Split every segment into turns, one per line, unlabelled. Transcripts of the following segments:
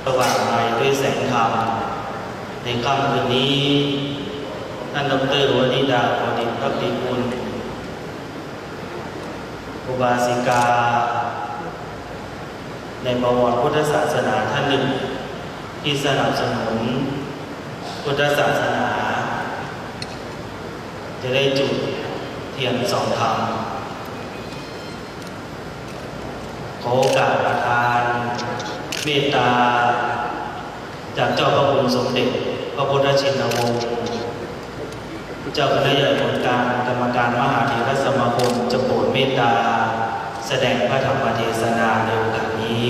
สว่างในด้วยแสงธรรมในค่ำคืนนี้ท่านดร.วนิดาโพธิภักดิกุลอุบาสิกาในบวรพุทธศาสนาท่านหนึ่งที่สนับสนุนพุทธศาสนาจะได้จุดเทียนสองธรรมขอโอกาสประทานเมตตาจากเจ้าพระคุณสมเด็จพระพุทธชินวงศ์เจ้าคณะใหญ่ผลการกรรมการมหาเถรสมาคมจะโปรดเมตตาแสดงพระธรรมเทศนาในโอกาสนี้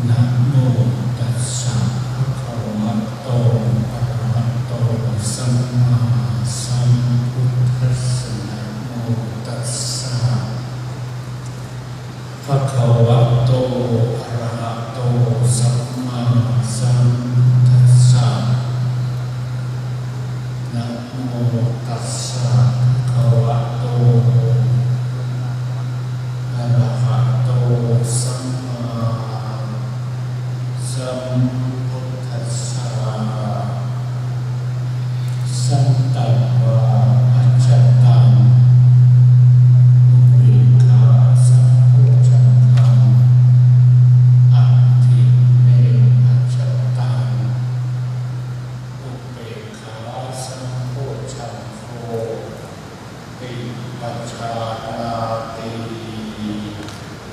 นะโมตัสสะภะคะวะโตอะระหะโตสัมมาสัมพุทธัสสะนะโมตัสสะภะคะวะโตอะระหะโตสัมมาสัมพุทธัสสะนะโมตัสสะภะคะวะโตอะระหะโตสัมมาสัมพุทธัสสะสันตังวาอัจจตังอุเบกขาสัมโพชัญญังอะทิเมอัจจตังอุเบกขาสัมโพชัญโฆติปัจจานาติ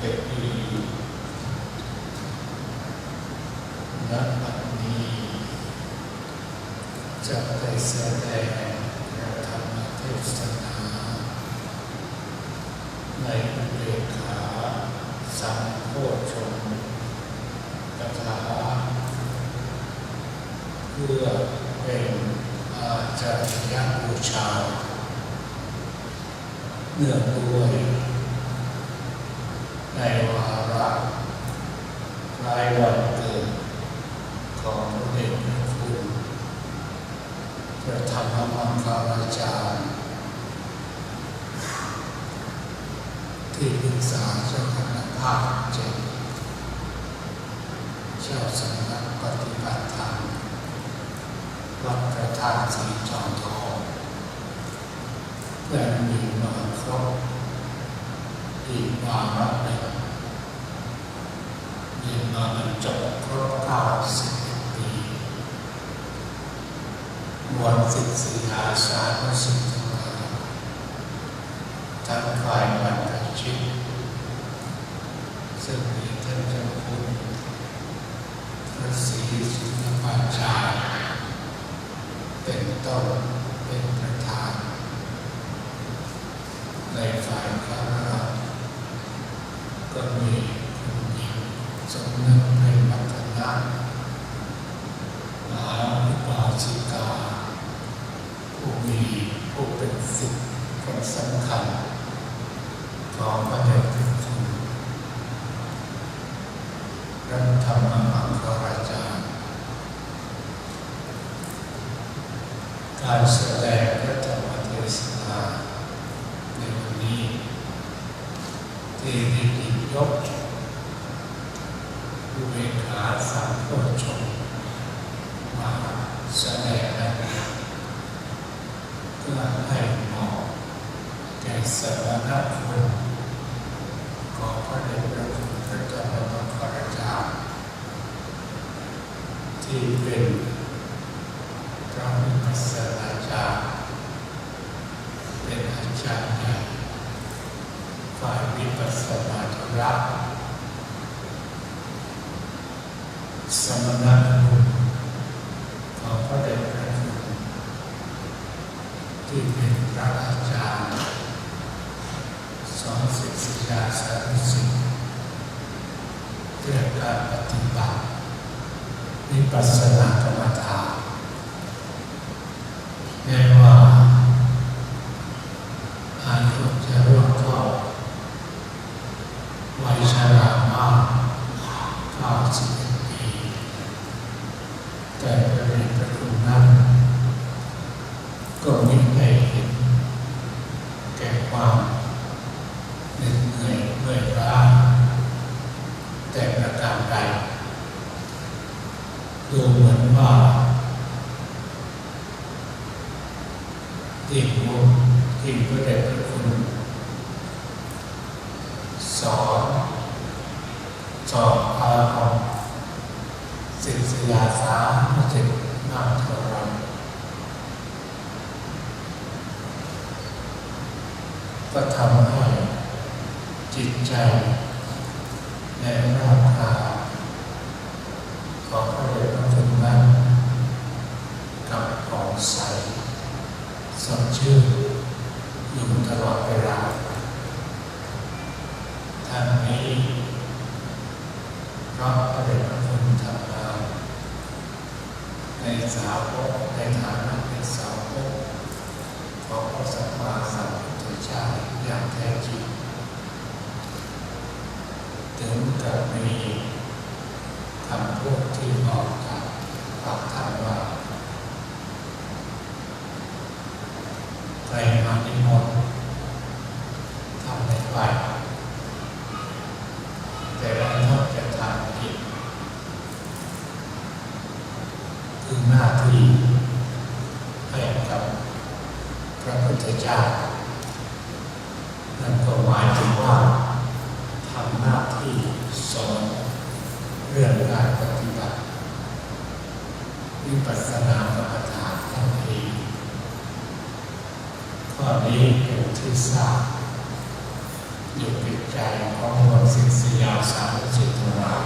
ติณ บัดนี้จะได้แสดงพระธรรมเทศนาในอุเบกขาสัมโพชฌงค์คาถาเพื่อเป็นอาจาริยบูชาเนื่องด้วยในวาระคล้ายวันเกิดของพระเดชพระคุณพระธรรมมังคลาจารย์ที่ปรึกษาเจ้าคณะภาค7เจ้าสำนักปฏิบัติธรรมวัดพระธาตุสีจอมทองและมีมาครบอีกวาระหนึ่งมีมาบรรจบครบ90 ปีวัน14 สิงหาคมทั้งฝ่ายบรรพชิตซึ่งมีท่านเจ้าคุณพระศรีสุนทรปาจารย์เป็นต้นเป็นประธานในฝ่ายพระราชก็มีคุณหญิงสมนึกเพ็ญพัฒนะมหาวิปัสสิกาผู้เป็นศิษย์คนสำคัญของพระเดชพระ ระธรรมอัครราจารย์การแสดงพระธรรมเทศนาในวันนี้ที่ได้หยิบยกอุเบกขาสัมโพชฌงค์มาแสดงให้เพื่อให้เหมาะแก่สมณคุณของพระเดชพระคุณพระธรรมอัครราชาที่เป็นพระวิปัสสนาจารย์เป็นอาจารย์ใหญ่ฝ่ายวิปัสสนาธุระสมณคุณของพระเดชพระคุณที่เป็นพระอาจารย์สอนศิษยาสานุศิษย์เรื่องการปฏิบัติวิปัสสนากรรมฐานแม้ว่าอายุจะร่วงเข้าวัยชรามาก91 ปีแต่พระเดชพระคุณนั้นก็ไม่ได้เห็นแก่ความเหน็ดเหนื่อยเมื่อยล้าแต่ประการใดดูเหมือนว่าที่พระเดชพระคุณสอนอารมณ์ศิษยาสานุศิษย์มากเท่าไรก็ทำให้จิตใจและร่างกายของพระเดชพระคุณนั้นกับผ่องใสสดชื่นอยู่ตลอดเวลาทั้งนี้เพราะพระเดชพระคุณทำงานในสาวกในฐานะเป็นสาวกของพระสัมมาสัมพุทธเจ้าอย่างแท้จริงถึงกับมีคำพูดที่ออกจากปากท่านว่าใครมานิมนต์ทำไม่ไหวแต่ว่าถ้าจะทำผิดคือหน้าที่ให้กับพระพุทธเจ้านั่นก็หมายถึงว่าทำหน้าที่สอนเรื่องการปฏิบัติวิปัสสนากรรมฐานทั้งปีข้อนี้เป็นที่ทราบอยู่ในใจของมวลศิษยาสานุศิษย์ทั้งหลาย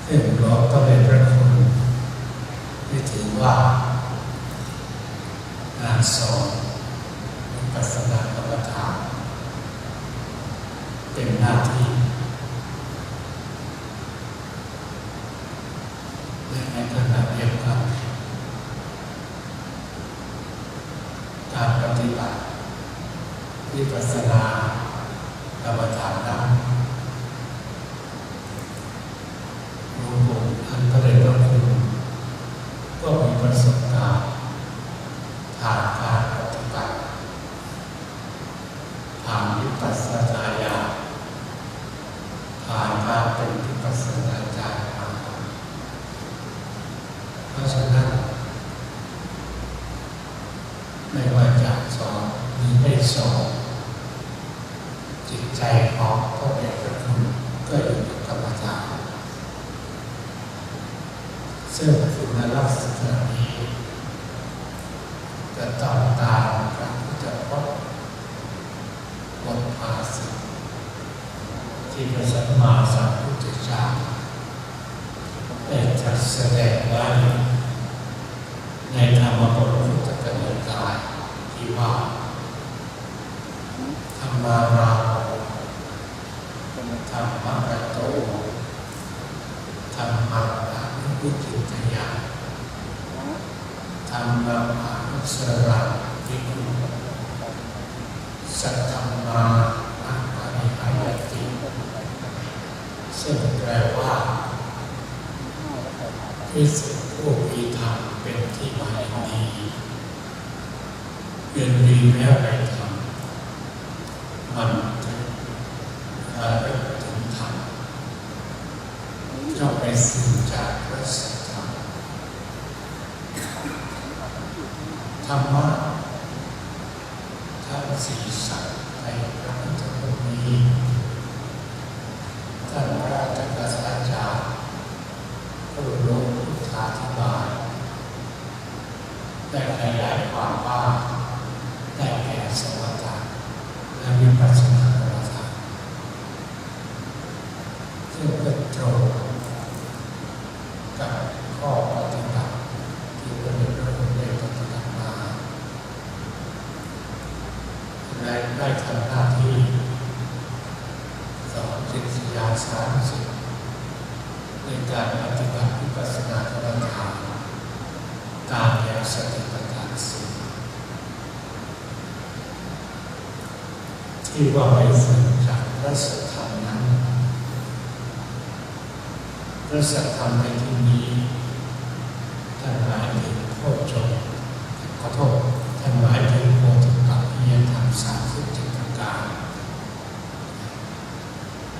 ซึ่งหลวงพระเดชพระคุณได้ถือว่างานสอนวิปัสสนากรรมฐานเป็นหน้าที่และในขณะเดียวกันการปฏิบัติวิปัสสนากรรมฐานนั้นหลวงปู่ท่านพระเดชพระคุณก็มีประสบการณ์ผ่านการปฏิบัติผ่านวิปัสสนาญาณผ่านการเป็นวิปัสสนาจารย์มาเพราะฉะนั้นไม่ว่าจะสอนหรือไม่สอนจิตใจของพระเดชพระคุณก็อยู่ในกรรมฐานซึ่งคุณลักษณะนี้จะต้องตามพระพุทธพจน์บทภาษิตที่พระสัมมาสัมพุทธเจ้าได้ตรัสแสดงไว้ในธรรมบทพุทธกนิกายที่ว่าธรรมาราโมธรรมะระโตธรรมะอนุพุทธิตยาธรรมะอนุสรังวิคุสัทธัมมาอัปปริหายติ ซึ่งแปลว่าภิกษุผู้มีธรรมเป็นที่หมายดีเรียนดีแล้วในธรรมมันจะระลึกถึงธรรมย่อมไปสื่อจากพระสัทธรรมธรรมะทั้งสี่สัตว์ในพระพุทธมนต์นี้ท่านพระอาจารย์ผู้รู้พุทธาธิบายได้ขยายความว่าได้แก่สมถะและวิปัสสนากรรมฐานซึ่งเป็นตรงกับข้อปฏิบัติที่พระเดชพระคุณได้ปฏิบัติมาและได้ทำหน้าที่สอนศิษยา30ในการปฏิบัติวิปัสสนากรรมฐานตามแนวสติปัฏฐานสี่ที่ว่าไปฝึกจากพระสัทธรรมนั้นพระสัทธรรมในที่นี้ท่านหมายถึงโพชฌงค์ขอโทษท่านหมายถึงโพธิปักขิยธรรม37ประการ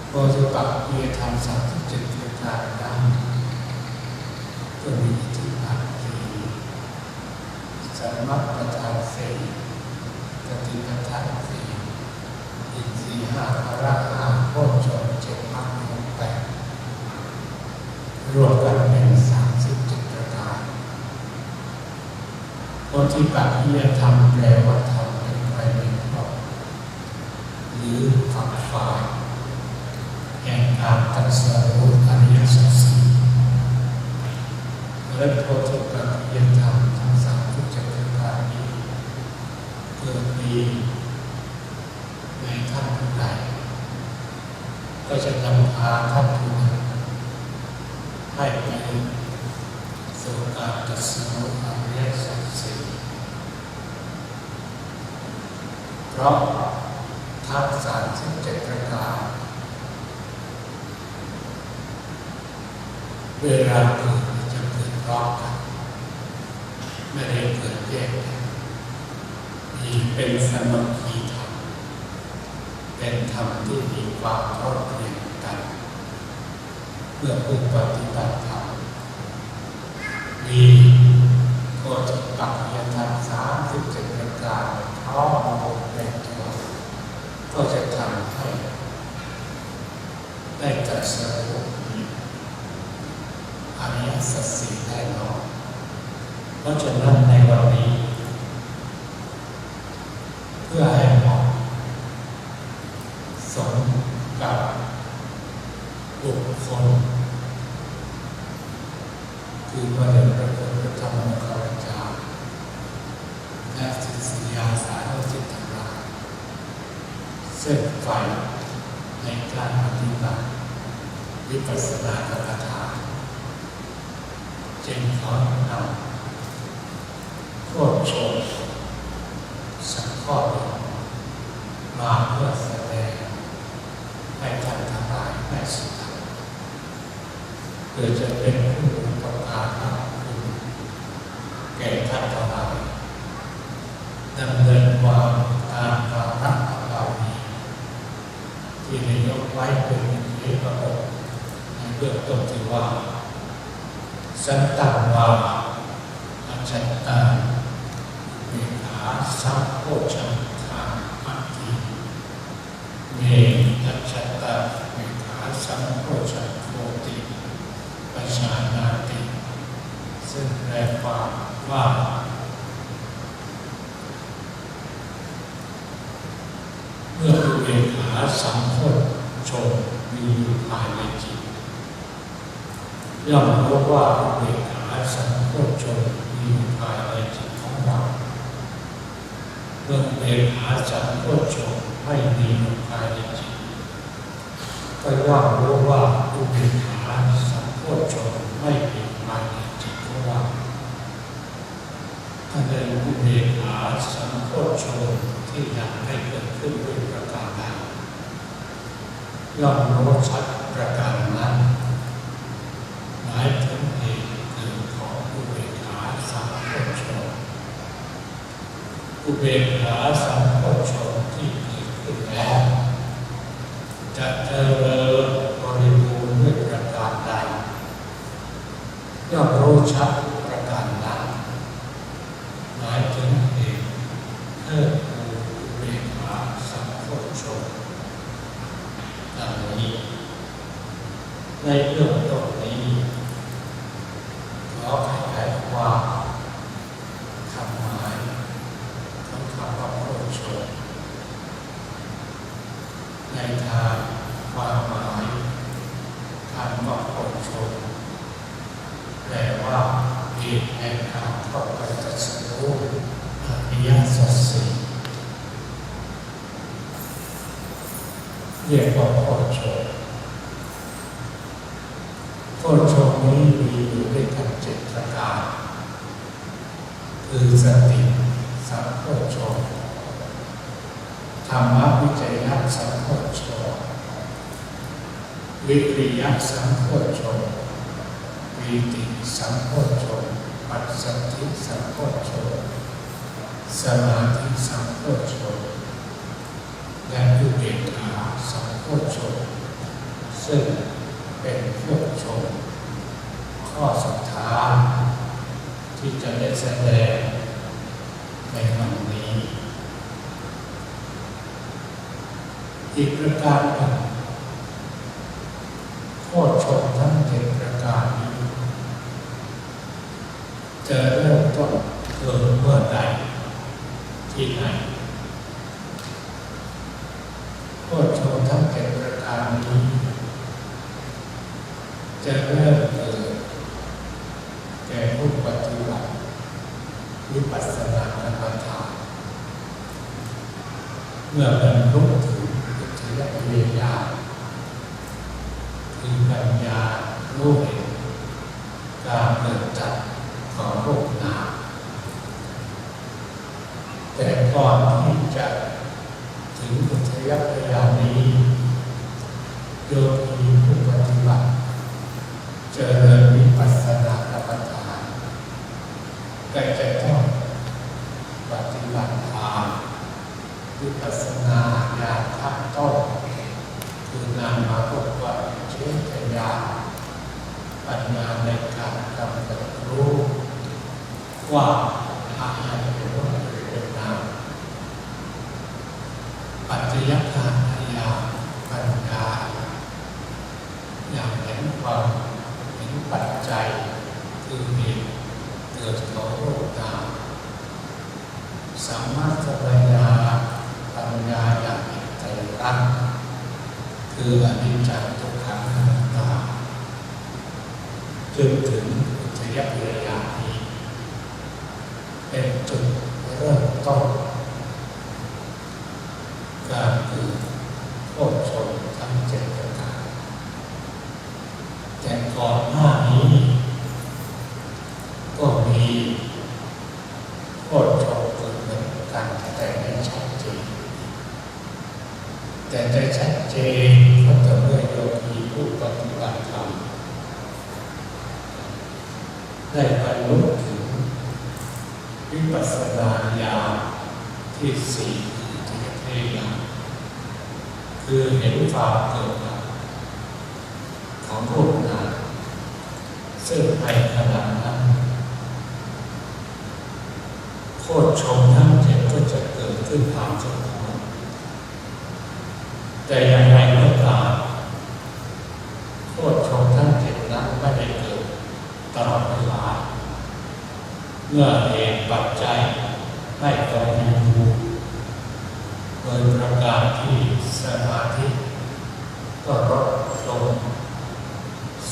โพธิปักขิยธรรม37ประการนั้นก็มีอิทธิบาทสี่สัมมาประธานสี่สติปัฏฐานสี่อินทรีย์ห้าพละห้าโพชฌงค์7มรรคองค์8รวมกันเป็น37ประการโพธิปักขิยธรรมแปลว่าธรรมเป็นไปเป็นเพราะหรือฝักฝ่ายแห่งการตรัสรู้อริยสัจสี่และโพธิปักขิยธรรมทั้ง37ประการนี้เกิดมีในท่านผู้ใดก็จะนำพาท่านผู้นั้นให้ไปสู่การตรัสรู้อริยสัจสี่เพราะทั้ง37ประการเวลาเกิดจะเกิดพร้อมกันไม่ได้เกิดแยกกันมีเป็นสมัคคีธรรมเป็นธรรมที่มีความเท่าเทียมกันเพื่อผู้ปฏิบัติธรรมมีโพธิปักขิยธรรม37ประการพร้อมเป็นตัวก็จะทำให้ได้ตรัสรู้อริยสัจสี่แน่นอนเพราะฉะนั้นในวันนี้เพื่อให้เหมาะสมกับบุคคลคือพระเดชพระคุณพระธรรมคารจารย์และศิษยาสานุศิษย์ทั้งหลายเส้นไฟในการปฏิบัติวิปัสสนากรรมฐานจึงขอนำโพชฌงค์สักข้อมาเพื่อแสดงให้ท่านทั้งหลายได้ทราบเพื่อจะเป็นผู้ประกาศคุณแก่ท่านทั้งหลายดำเนินความตามวาระเรานี้ที่ได้ยกไว้เป็นเอกระบบในเบื้องต้นที่ว่าสันตังวาอัจฉตังเมธาสัมโพชฌังคาอัตถิเมอัจฉตังเมธาสัมโพชฌังโคติปัจจานาติซึ่งแปลความว่าเมื่ออุเบกขาสัมโพชฌงค์มีอยู่ภายในจิตย่อมรู้ว่าอุเบกขาสัมโพชฌงค์มีอยู่ภายในจิตของเราเมื่ออุเบกขาสัมโพชฌงค์ไม่มีอยู่ภายในจิตก็ย่อมรู้ว่าอุเบกขาสัมโพชฌงค์ไม่มีภายในจิตของเราถ้าได้อุเบกขาสัมโพชฌงค์ที่ยังไม่เกิดขึ้นด้วยประการใดย่อมรู้ชัด ประการนั้นหมายถึงเหตุเกิดของอุเบกขาสัมโพชฌงค์อุเบกขาสัมโพชฌงค์ที่เกิดขึ้นแล้วจะเจริญบริบูรณ์ด้วยประการใดย่อมรู้ชัดประการนั้นหมายถึงเหตุเพิ่มพูนอุเบกขาสัมโพชฌงค์ดังนี้ในเรื่องต้นนี้ขอขยายความคำหมายของคำว่าโพชฌงค์ในทางความหมายคำว่าโพชฌงค์แปลว่าเหตุแห่งการเข้าไปตรัสรู้อริยสัจสี่เรียกว่าโพชฌงค์โพชฌงค์นี้มีอยู่ด้วยกัน7ประการคือสติสัมโพชฌงค์ธรรมวิจยะสัมโพชฌงค์วิริยะสัมโพชฌงค์ปีติสัมโพชฌงค์ปัสสัทธิสัมโพชฌงค์สมาธิสัมโพชฌงค์และอุเบกขาสัมโพชฌงค์ซึ่งเป็นโพชฌงค์ข้อสุดท้ายที่จะได้แสดงในวันนี้อีกประการหนึ่งโพชฌงค์ทั้ง7ประการนี้จะเริ่มต้นเกิดเมื่อใดที่ไหนโพชฌงค์ทั้ง7ประการนี้จะเริ่มเกิดแก่ผู้ปฏิบัติวิปัสสนากรรมฐานเมื่อบรรลุถึงอุทยพยานคือปัญญารู้เห็นการเกิดจัดของรูปนามแต่ก่อนที่จะถึงอุทยพยานนี้โยคีผู้ปฏิบัติเจริญวิปัสสนากรรมฐานก็จะต้องปฏิบัติตามวิปัสสนาญาณขั้นต้นคือนามมารูปะเชตญาณปัญญาในการกำหนดรู้ว่าอะไรเป็นรูปเป็นนามปัจจัยทางญาณปัญญาอย่างเห็นความเห็นปัจจัยคือเหตุเกิดของรูปนามสามารถจะปัญญาอย่างเห็นไตรลักษณ์คืออนิจจังทุกขังอนัตตาจนถึงอุทยพยานนี้เป็นจุดเริ่มต้นการเกิดโพชฌงค์ทั้ง7ประการแต่ก่อนหน้านี้ก็มีโพชฌงค์เกิดเหมือนกันแต่ไม่ชัดเจนแต่จะชัดเจนก็ต่อเมื่อโยคีผู้ปฏิบัติธรรมได้บรรลุถึงวิปัสสนาญาณที่4ที่เทศน์คือเห็นความเกิดดับของรูปนามซึ่งในขณะนั้นโพชฌงค์ทั้ง7ก็จะเกิดขึ้นตามสมควรแต่อย่างไรก็ตามโพชฌงค์ทั้ง7นั้นไม่ได้เกิดตลอดเวลาเมื่อเหตุปัจจัยไม่ตรงอยู่โดยประการที่สมาธิก็ลดลง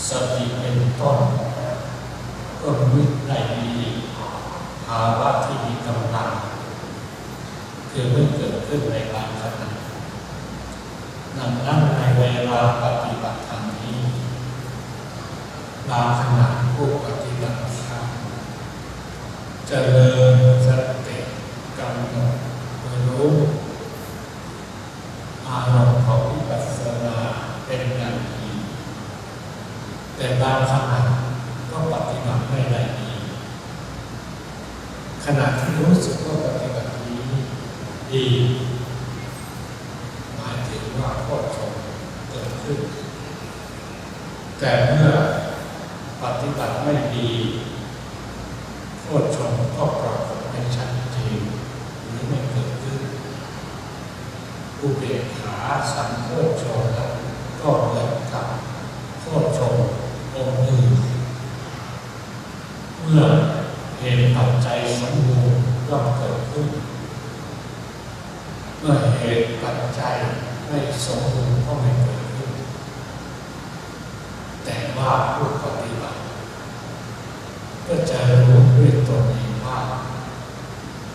สติเป็นต้นก็ไม่ได้มีภาวะที่มีกำลังคือไม่เกิดขึ้นในบางขณะดังนั้นในเวลาปฏิบัติธรรมนี้บางขณะผู้ปฏิบัติธรรมเจริญสติกำหนดรู้อารมณ์ของวิปัสสนาเป็นอย่างดี แต่บางขณะก็ปฏิบัติไม่ได้ดีขณะที่รู้สึกว่าปฏิบัตินี้ดีหมายถึงว่าโคตรชงเกิดขึ้นแต่เมื่อปฏิบัติไม่ดีโคตรชงก็ปรากฏไม่ชัดเจนหรือไม่เกิดขึ้นอุเบกขาสัมโพชฌงค์ก็เหมือนกับโคตรชงองค์อื่นเมื่อเหตุปัจจัยสมบูรณ์ย่อมเกิดขึ้นเมื่อเหตุปัจจัยไม่สมบูรณ์ก็ไม่เกิดขึ้นแต่ว่าผู้ปฏิบัติก็จะรู้ด้วยตนเองว่า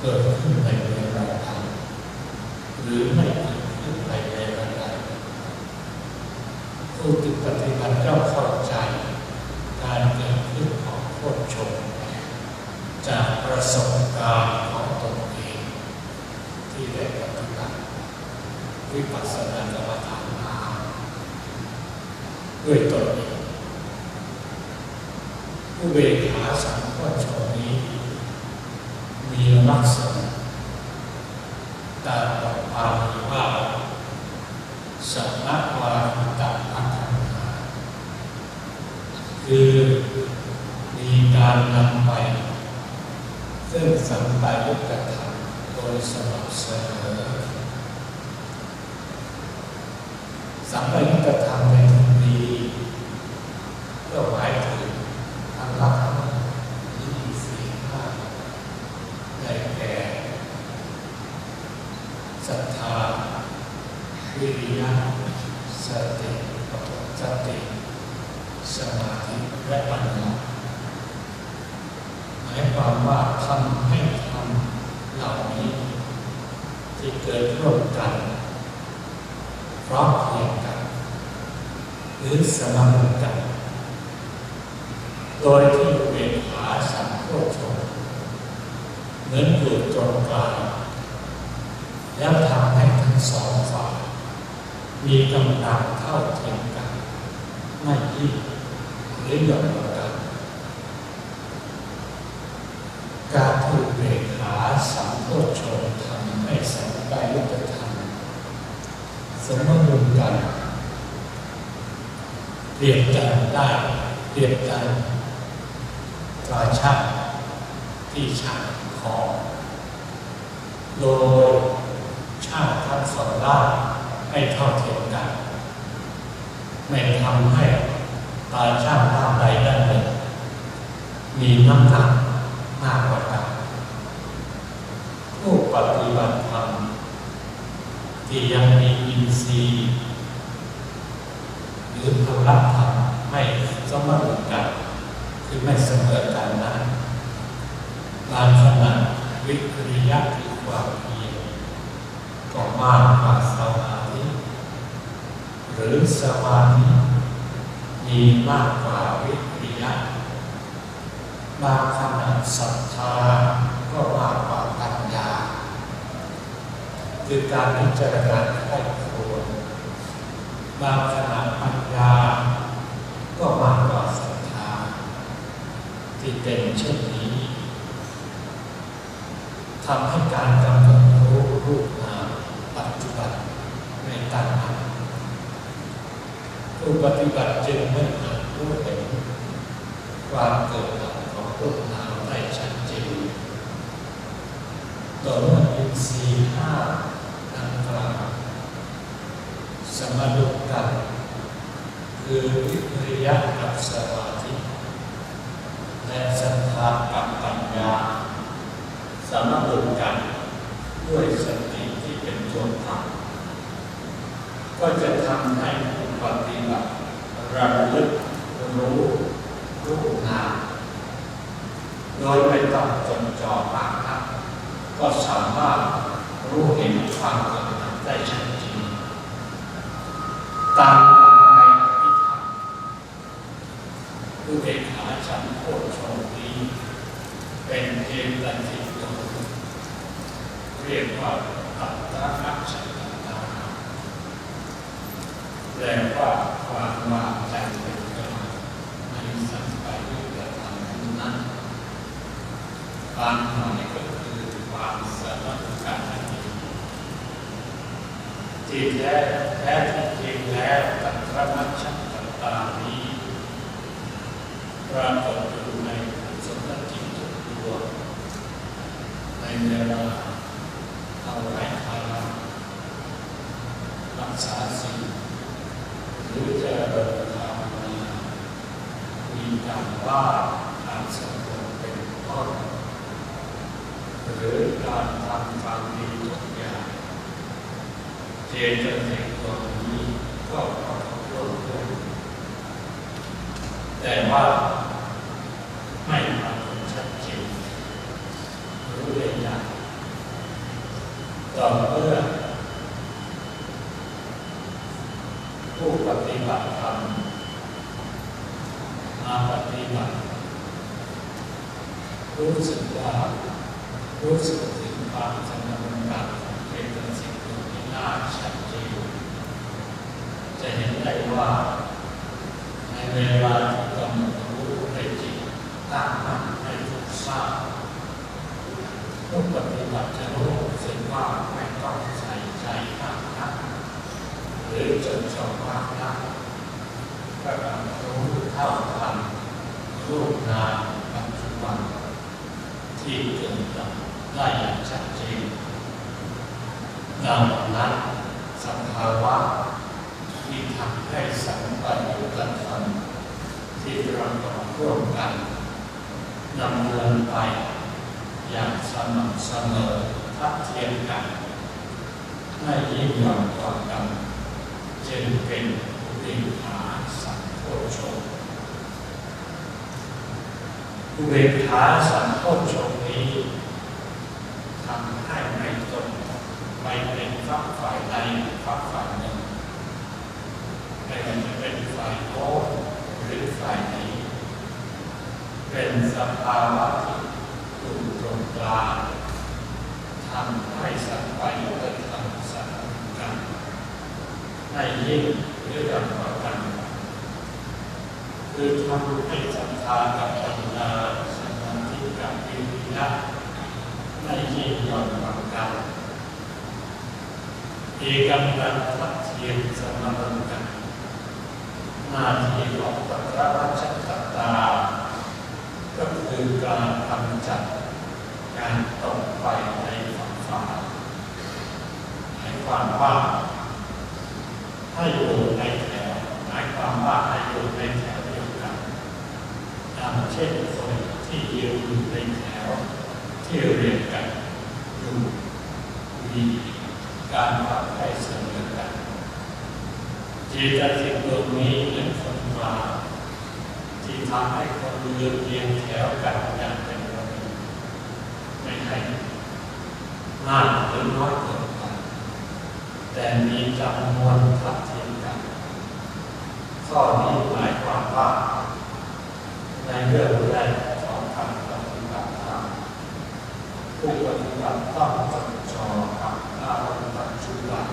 เกิดขึ้นในเวลาใดหรือไม่เกิดขึ้นในเวลาใดผู้ปฏิบัติย่อมเข้าใจการเกิดขึ้นของโพชฌงค์จากประสบการณ์ของตนเองที่ได้ปฏิบัติวิปัสสนากรรมฐานมาด้วยตนเองอุเบกขาสัมโพชฌงค์นี้มีลักษณะตามบทบาลีว่าสัมมาวาหิตะอัตถังหาคือมีการนำไปซึ่งสัมปายุตธรรมโดยสม่ำเสมอสัมปายุตธรรมในที่นี้ก็หมายถึงธรรมะที่มีศีลห้าได้แก่ศรัทธาวิริยะสติสมาธิและปัญญาหมายความว่าทำให้ทำเหล่านี้ที่เกิดร่วมกันพร้อมเพรียงกันหรือสมานกันโดยที่อุเบกขาสัมโพชฌงค์เหมือนอยู่ตรงกลางแล้วทำให้ทั้งสองฝ่ายมีกำลังเท่าเทียมกันไม่ยิ่งหรือหย่อนกว่ากันการที่อุเบกขาสัมโพชฌงค์ทำให้สัมปายุตธรรมสมดุลกันเปรียบกันได้เปรียบกันตราช่างที่ช่างของโดยช่างทั้งสองด้านให้เท่าเทียมกันไม่ทำให้ตาช่างด้านใดด้านหนึ่งมีน้ำหนักมากกว่ากันผู้ปฏิบัติธรรมที่ยังมีอินทรีย์หรือพละธรรมไม่สมดุลกันคือไม่เสมอกันนั้นบางขณะวิริยะคือความเพียรก็มากกว่าสมาธิหรือสมาธิมีมากกว่าวิริยะบางขณะศรัทธาก็มากกว่าปัญญาคือการพิจารณาใคร่ครวญบางขณะปัญญาก็มากกว่าศรัทธาที่เป็นเช่นนี้ทำให้การกำหนดรู้รูปนามปัจจุบันไม่ตั้งมั่นผู้ปฏิบัติจึงไม่อาจรู้เห็นความเกิดดับของรูปนามได้ชัดเจนต่อเมื่ออินทรีย์ห้าดังกล่าวสมดุลกันคือวิริยะกับสมาธิและศรัทธากับปัญญาสมดุลกันด้วยสติที่เป็นตัวธรรมก็จะทำให้ผู้ปฏิบัติระลึกรู้รูปนามโดยไม่ต้องจดจ่อมากนักก็สามารถรู้เห็นความเกิดดับได้ชัดเจนตามในอภิธรรมอุเบกขาสัมโพชฌงค์นี้เป็นเพียงลัทธิโยเรียกว่าอัตตะสัจจาแปลว่าความวางใจเป็นกลาง ความหมายก็คือความสมัครกันที่แท้จริงแล้วตัณหามัชฌัตตานี้ปรากฏอยู่ในสมณจิตทุกดวงในเวลาเอาไว้ทานรักษาศีลหรือเจริญภาวนามีการว่าการสงบเป็นต้นหรือการทำความดีทุกอย่างเจตสิกตัวนี้ก็ประกอบด้วยแต่ว่าไม่ปรากฏชัดเจนรู้ได้ยากต่อเมื่อผู้ปฏิบัติธรรมมาปฏิบัติรู้สึกถึงความสงบของเจตสิกตัวนี้น่าชัดเจนจะเห็นได้ว่าในเวลาที่กำหนดรู้ในจิตตั้งมั่นในทุกสร้างผู้ปฏิบัติจะรู้สึกว่าไม่ต้องใส่ใจมากนักหรือจดจ่อมากนักก็กำหนดรู้เท่าทันรูปนามปัจจุบันที่เกิดดับได้อย่างชัดเจนดังนั้นสภาวะที่ทำให้สัมปยุตธรรมที่ประกอบร่วมกันดำเนินไปอย่างสม่ำเสมอทัดเทียมกันไม่ยิ่งหย่อนกว่ากันจึงเป็นอุเบกขาสัมโพชฌงค์อุเบกขาสัมโพชฌงค์นี้ทำให้ไม่ตกไปเป็นฝักฝ่ายใดฝักฝ่ายหนึ่งไม่ว่าจะเป็นฝ่ายโน้นหรือฝ่ายนี้เป็นสภาวะที่อยู่ตรงกลางทำให้สัมปยุตธรรมสัมพันธ์กันไม่ยิ่งหรือต่ำกว่ากันคือทำให้ศรัทธากับปัญญาสมาธิกับวิริยะไม่ยิ่งหย่อนกว่ากันมีกำลังทัดเทียมเสมอกันหน้าที่ของตัณหามัชฌัตตาก็คือการกำจัดการตกไปในฝักฝ่ายให้ความว่าให้อยู่ในแถวหมายความว่าให้อยู่ในแถวเดียวกันอย่างเช่นคนที่ยืนอยู่ในแถวที่เรียงกันอยู่มีการปรับให้เสมอกันจิตสิกดวงนี้เหมือนคนกลางที่ทำให้คนยืนเรียงแถวกันอย่างเป็นระเบียบไม่ให้มากหรือน้อยเกินไปแต่มีจำนวนทัดเทียมกันข้อนี้หมายความว่าในเรื่องแรกของการปฏิบัติธรรมผู้ปฏิบัติต้องจดจ่อกับอารมณ์ปัจจุบัน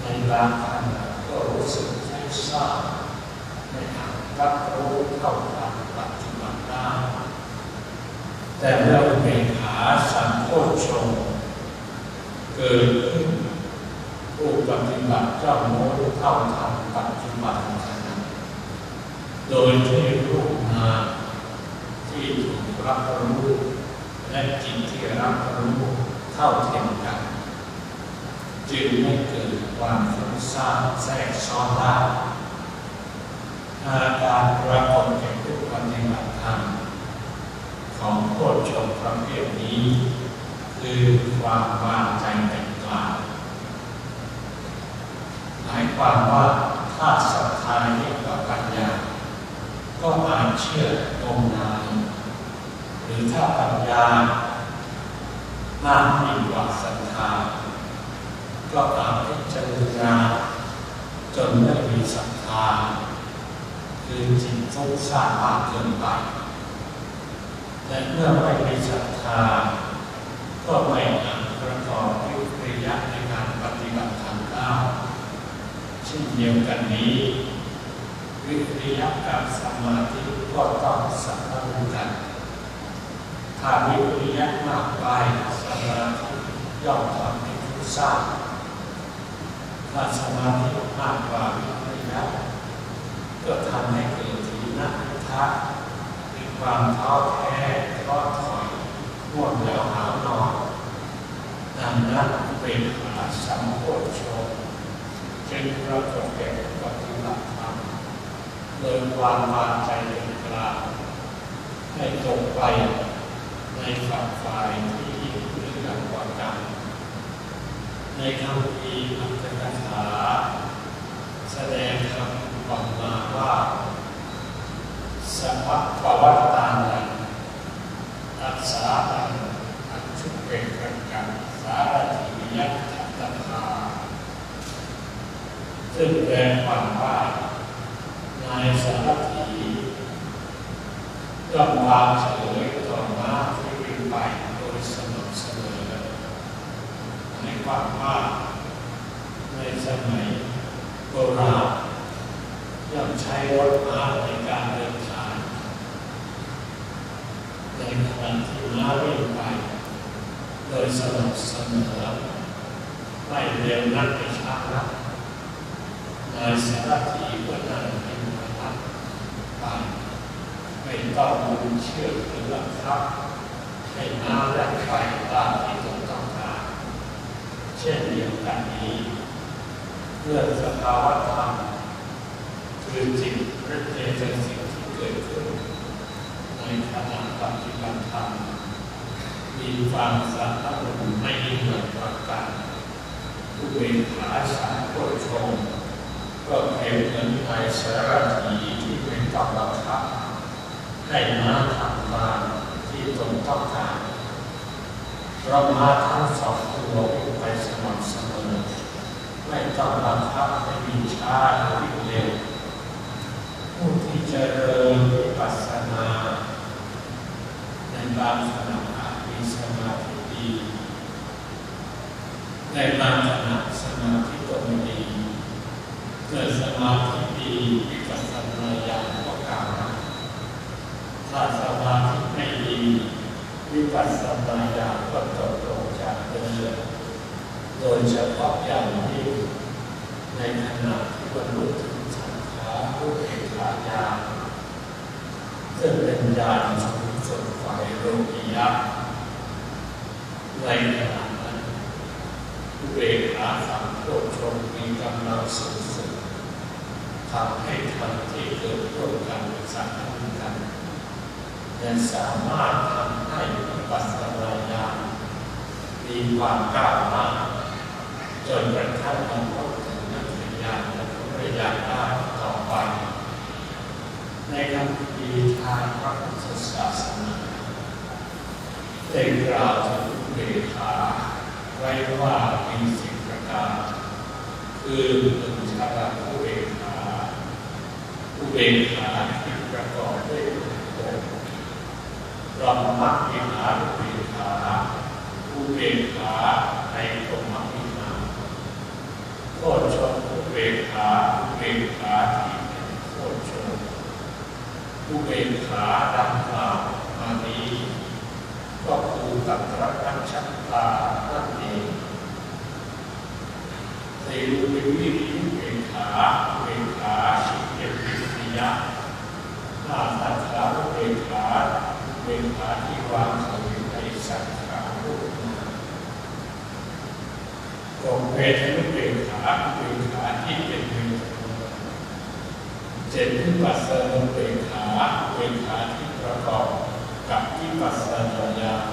ในบางขณะก็รู้สึกฟุ้งซ่านไม่อาจรับรู้เท่าทันปัจจุบันได้แต่เมื่ออุเบกขาสัมโพชฌงค์เกิดขึ้นผู้ปฏิบัติก็รู้เท่าทันปัจจุบันขณะโดยที่รูปนามที่ถูกรับรู้และจิตที่รับรู้เท่าเทียมกันจึงไม่เกิดความฟุ้งซ่านแทรกซ้อนได้อาการปรากฏแก่ผู้ปฏิบัติธรรมของโพชฌงค์ประเภทนี้คือความวางใจเป็นกลางหมายความว่าถ้าศรัทธายิ่งกว่าปัญญาก็อาจเชื่องมงายหรือถ้าปัญญามากยิ่งกว่าศรัทธาก็อาจพิจารณาจนไม่มีศรัทธาคือจิตฟุ้งซ่านมากเกินไปแต่เมื่อไม่มีศรัทธาก็ไม่อาจประกอบวิริยะในการปฏิบัติธรรมได้เช่นเดียวกันนี้วิริยะกับสมาธิก็ต้องสัมพันธ์กันท ถ้ามีวิริยะมากไปสมาธิย่อมทำให้ฟุ้งซ่านถ้าสมาธิมากกว่าวิริยะก็ทำให้เกิดทีนะทักมีความท้อแท้ท้อถอยง่วงแล้วหาวนอนดังนั้นเป็นหาสัมโพชฌงค์จึงประกอบแก่ปฏิบัติธรรมโดยวางใจเป็นกลางให้ตรงไปในฝักฝ่ายที่เหนือกว่ากันในคำพีอัตถกถาแสดงคำบอกมาว่าสัพพวัตตานังอัสสาตังอัจฉุเปกกันสารถิยัตถะภาซึ่งแปลความว่านายสารถีย่อมวางเฉยต่อม้าที่วิ่งไปโดยสม่ำเสมอในความว่าในสมัยโบราณย่อมใช้รถม้าในการเดินทางในขณะที่ม้าวิ่งไปโดยสม่ำเสมอไม่เร็วนักไม่ช้านักนายสารถีก็นั่งเป็นประทับไปไม่ต้องดึงเชือกหรือบังคับให้ม้าแล่นไปตามที่ตนต้องการเช่นเดียวกันนี้เรื่องสภาวะธรรมคือจิตหรือเจตสิกที่เกิดขึ้นในขณะปฏิบัติธรรมมีความสำคัญไม่เหมือนกันผู้เป็นขาสายโพชฌงค์ก็เปรียบเหมือนนายสารถีที่เป็นต้องบังคับให้ม้าทำตามที่ตนต้องการเพราะม้าทั้งสองตัววิ่งไปสม่ำเสมอไม่ต้องบังคับให้วิ่งช้าหรือวิ่งเร็วผู้ที่เจริญวิปัสสนาในบางขณะมีสมาธิดีในบางขณะสมาธิก็ไม่ดีเกิดสมาธิดีวิปัสสนาญาณก็กล่าวถ้าสมาธิไม่ดีวิปัสสนาญาณก็ตกลงจากเดิมโดยเฉพาะอย่างยิ่งในขณะที่บรรลุถึงสังขารผู้เอกขาญาณซึ่งเป็นญาณสูงสุดฝ่ายโลกียะในขณะนั้นผู้เอกขาสัมโพชฌงค์มีกำลังสูงสุดทำให้ธรรมที่เกิดร่วมกันสัมพันธ์กันและสามารถทำให้วิปัสสนาญาณมีความก้าวหน้าจนกระทั่งบรรลุถึงญาณและผลญาณได้ต่อไปในคำพีทางพระพุทธศาสนาได้กล่าวถึงอุเบกขาไว้ว่ามี10 ประการคือ1ชาติอุเบกขาอุเบกขาที่ประกอบด้วยรมมรรควิหารอุเบกขาอุเบกขาในพรหมวิหารโพชฌงค์อุเบกขาอุเบกขาที่เป็นโพชฌงค์อุเบกขาดังกล่าวมานี้ก็คือตัตระกัญชัตตานั่นเองในรูปวิริอุเบกขาอุเบกขาที่เป็นวิริยะถ้าสังขารอุเบกขาอุเบกขาที่วางเฉยในสังขารรูปนามกองเวทนุเบกขาอุเบกขาที่เป็นเวทนาเจตวิปัสสนาอุเบกขาอุเบกขาที่ประกอบกับวิปัสสนาญาณ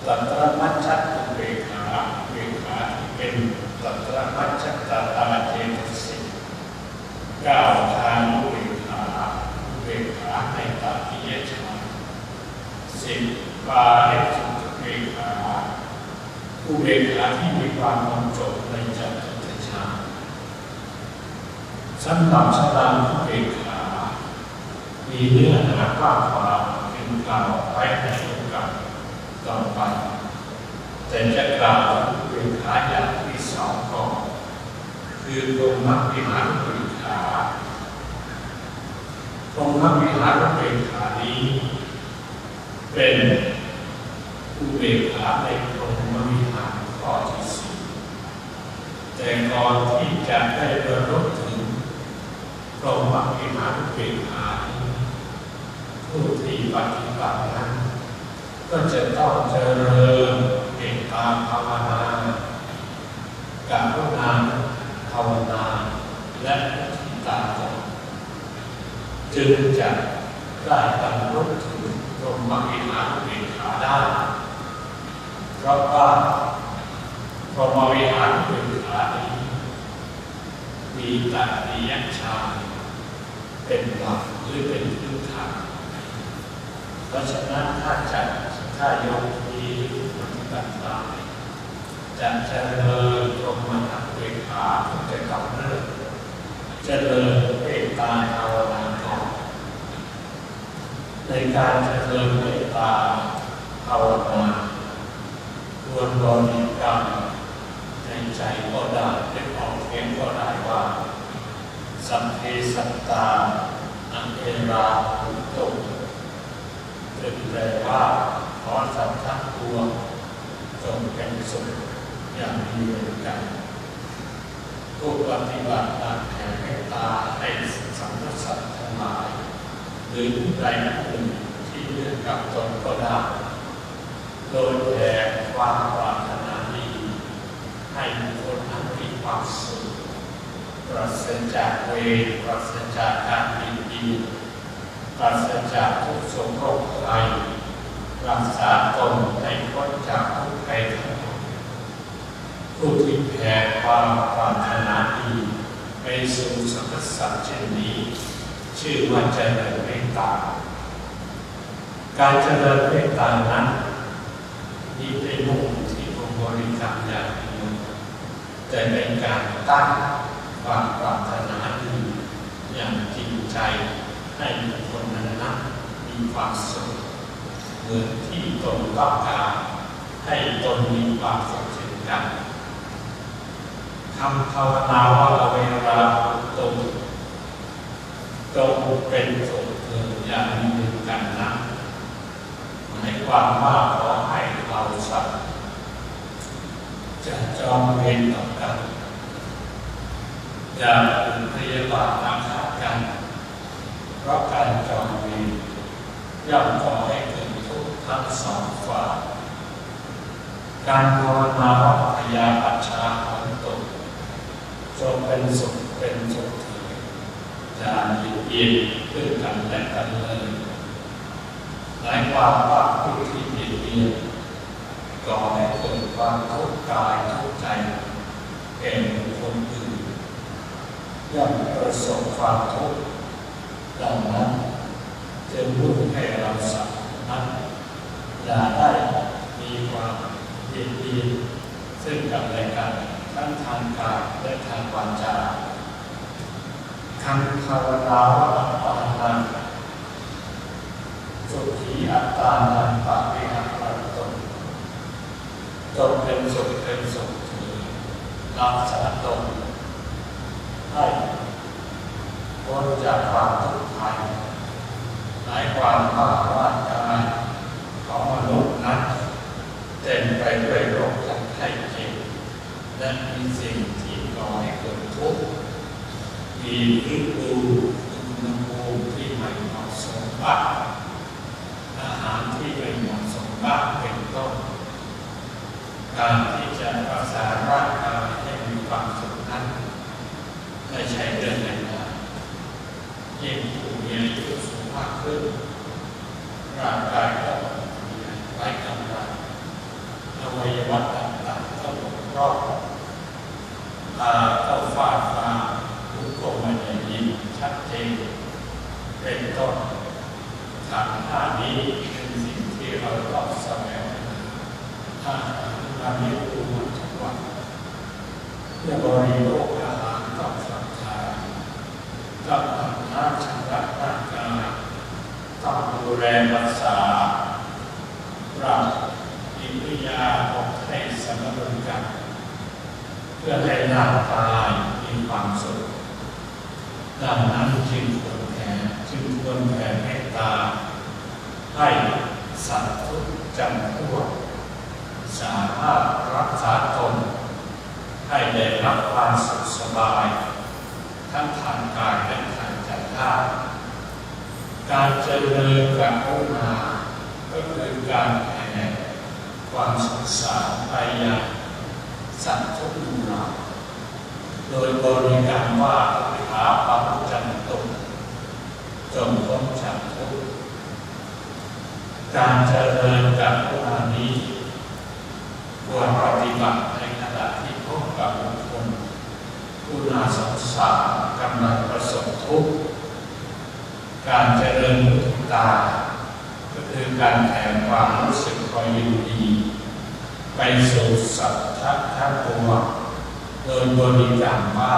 ตัตระมัจฉัตอุเบกขาอุเบกขาที่เป็นตัตระมัจฉัตตาเจตสิก9 ทางอุเบกขาอุเบกขาในตติยฌาน10 ปาริสุทธิอุเบกขาอุเบกขาที่มีความบรรจบในจตุตฌานสำหรับสลามอุเบกขามีเนื้อหากว้างขวางเป็นกล่าวไว้ในโอกาสต่อไปแต่จะกล่าวอุเบกขาอย่างที่2ก่อนคือพรหมวิหารอุเบกขาพรหมวิหารอุเบกขานี้ เป็นอุเบกขาในพรหมวิหารข้อที่สี่แต่ก่อนที่จะได้บรรลุถึงพรหมวิหารอุเบกขาผู้ที่ปฏิบัตินั้นก็จะต้องเจริญเมตตาภาวนาการภาวนาภาวนาและทิฏฐานจึงจะได้บรรลุถึงพรหมวิหารอุเบกขาได้เพราะว่าพรหมวิหารอุเบกขานี้มีตติยฌานเป็นหลักหรือเป็นพื้นฐานเพราะฉะนั้นถ้าโยมมีปฏิบัติตามจะเจริญพรหมวิหารอุเบกขาตั้งแต่กำเนิดเจริญเมตตาภาวนาก่อนในการเจริญเมตตาภาวนาควรบริกรรมในใจก็ได้เป็นออกเสียงก็ได้ว่าสัพเพสัตตาอันเอราหุโตเป็นแปลว่าขอสัตว์ทั้งปวงจงเป็นสุขอย่างมีเวรกันผู้ปฏิบัติตามแผ่เมตตาให้สรรพสัตว์ทั้งหลายหรือผู้ใดผู้หนึ่งที่เลือกกับตนก็ได้โดยแผ่ความปรารถนาดีให้คนนั้นมีความสุขปราศจากเวรปราศจากการเบียดเบียนปราศจากทุกข์โศกโรคภัยรักษาตนให้พ้นจากทุกข์ภัยทั้งหมดผู้ที่แผ่ความปรารถนาดีไปสู่สรรพสัตว์เช่นนี้ชื่อว่าเจริญเมตตาการเจริญเมตตานั้นนี่เป็นมุ่งที่องค์บริกรรมอย่างเดียวแต่เป็นการตั้งความปรารถนาดีอย่างจริงใจให้คนนั้นมีความสุขเหมือนที่ตนต้องการให้ตนมีความสุขเช่นกันคำภาวนาว่าเวลาตนจงเป็นสุขอย่างมีเวรกันนะหมายความว่าขอให้เราสัตว์จะจองเวรต่อกันอย่าเป็นพยาบาทอาฆาตกันเพราะการจองเวรย่อมก่อให้เกิดทุกข์ทั้งสองฝ่ายการภาวนาว่าพยาปัจฉาของตนจงเป็นสุขเป็นสุขอย่าเบียดเบียนกันและกันเลยหมายความว่าผู้ที่เบียดเบียนก่อให้เกิดความทุกข์กายทุกข์ใจแก่บุคคลอื่นย่อมประสบความทุกข์ดังนั้นจึงมุ่งให้เราสัตว์นั้นอย่าได้มีความเบียดเบียนซึ่งกันและกันทั้งทางกายและทางวาจาคำภาวนาว่าอัตตานังสุขีอัตตานังปะเวหะรัตโตจงเป็นสุขเป็นสุขเถิดรักษาตนให้พ้นจากความทุกข์ภัยหมายความว่าร่างกายของมนุษย์นั้นเต็มไปด้วยโรคภัยไข้เจ็บและมีสิ่งที่ก่อให้เกิดทุกข์มีฤดูอุณหภูมิที่ไม่เหมาะสมบ้างอาหารที่ไม่เหมาะสมบ้างเป็นต้นการที่จะรักษาร่างกายให้มีความสุขนั้นไม่ใช่เรื่องง่ายๆยิ่งผู้มีอายุสูงมากขึ้นร่างกายก็มีไร้กำลังอวัยวะต่างๆก็บกพร่องก็ฟาดฟ้าก็ไม่ได้ยินชัดเจนเป็นต้นทางท่านี้เป็นสิ่งที่เราต้องแสวงหาเรามีอุปถัมภ์เพื่อบริโภคอาหารต้องศรัทธาต้องทำน้ำชำระร่างกายต้องดูแลรักษาร่างอิริยาบถให้สมดุลกันเพื่อให้ร่างกายมีความสุขดังนั้นจึงควรแผ่เมตตาให้ส สัตว์ทุกจำพวกสามารถรักษาตนให้ได้รับความสุขสบายทั้งทางกายและทางใจได้การเจริญกับภาวนาก็คือการแผ่ความสงสารไปยังสัตว์ทุกหมู่เหล่าโดยบริกรรมว่าขาปังจันตุจงพ้นจากทุกข์การเจริญกับภาวนานี้ควรปฏิบัติในขณะที่พบกับบุคคลผู้น่าสงสารกำลังประสบทุกข์การเจริญมุทิตาก็คือการแผ่ความรู้สึกคอยยินดีไปสู่สัตว์ทั้งปวงโดยบริกรรมว่า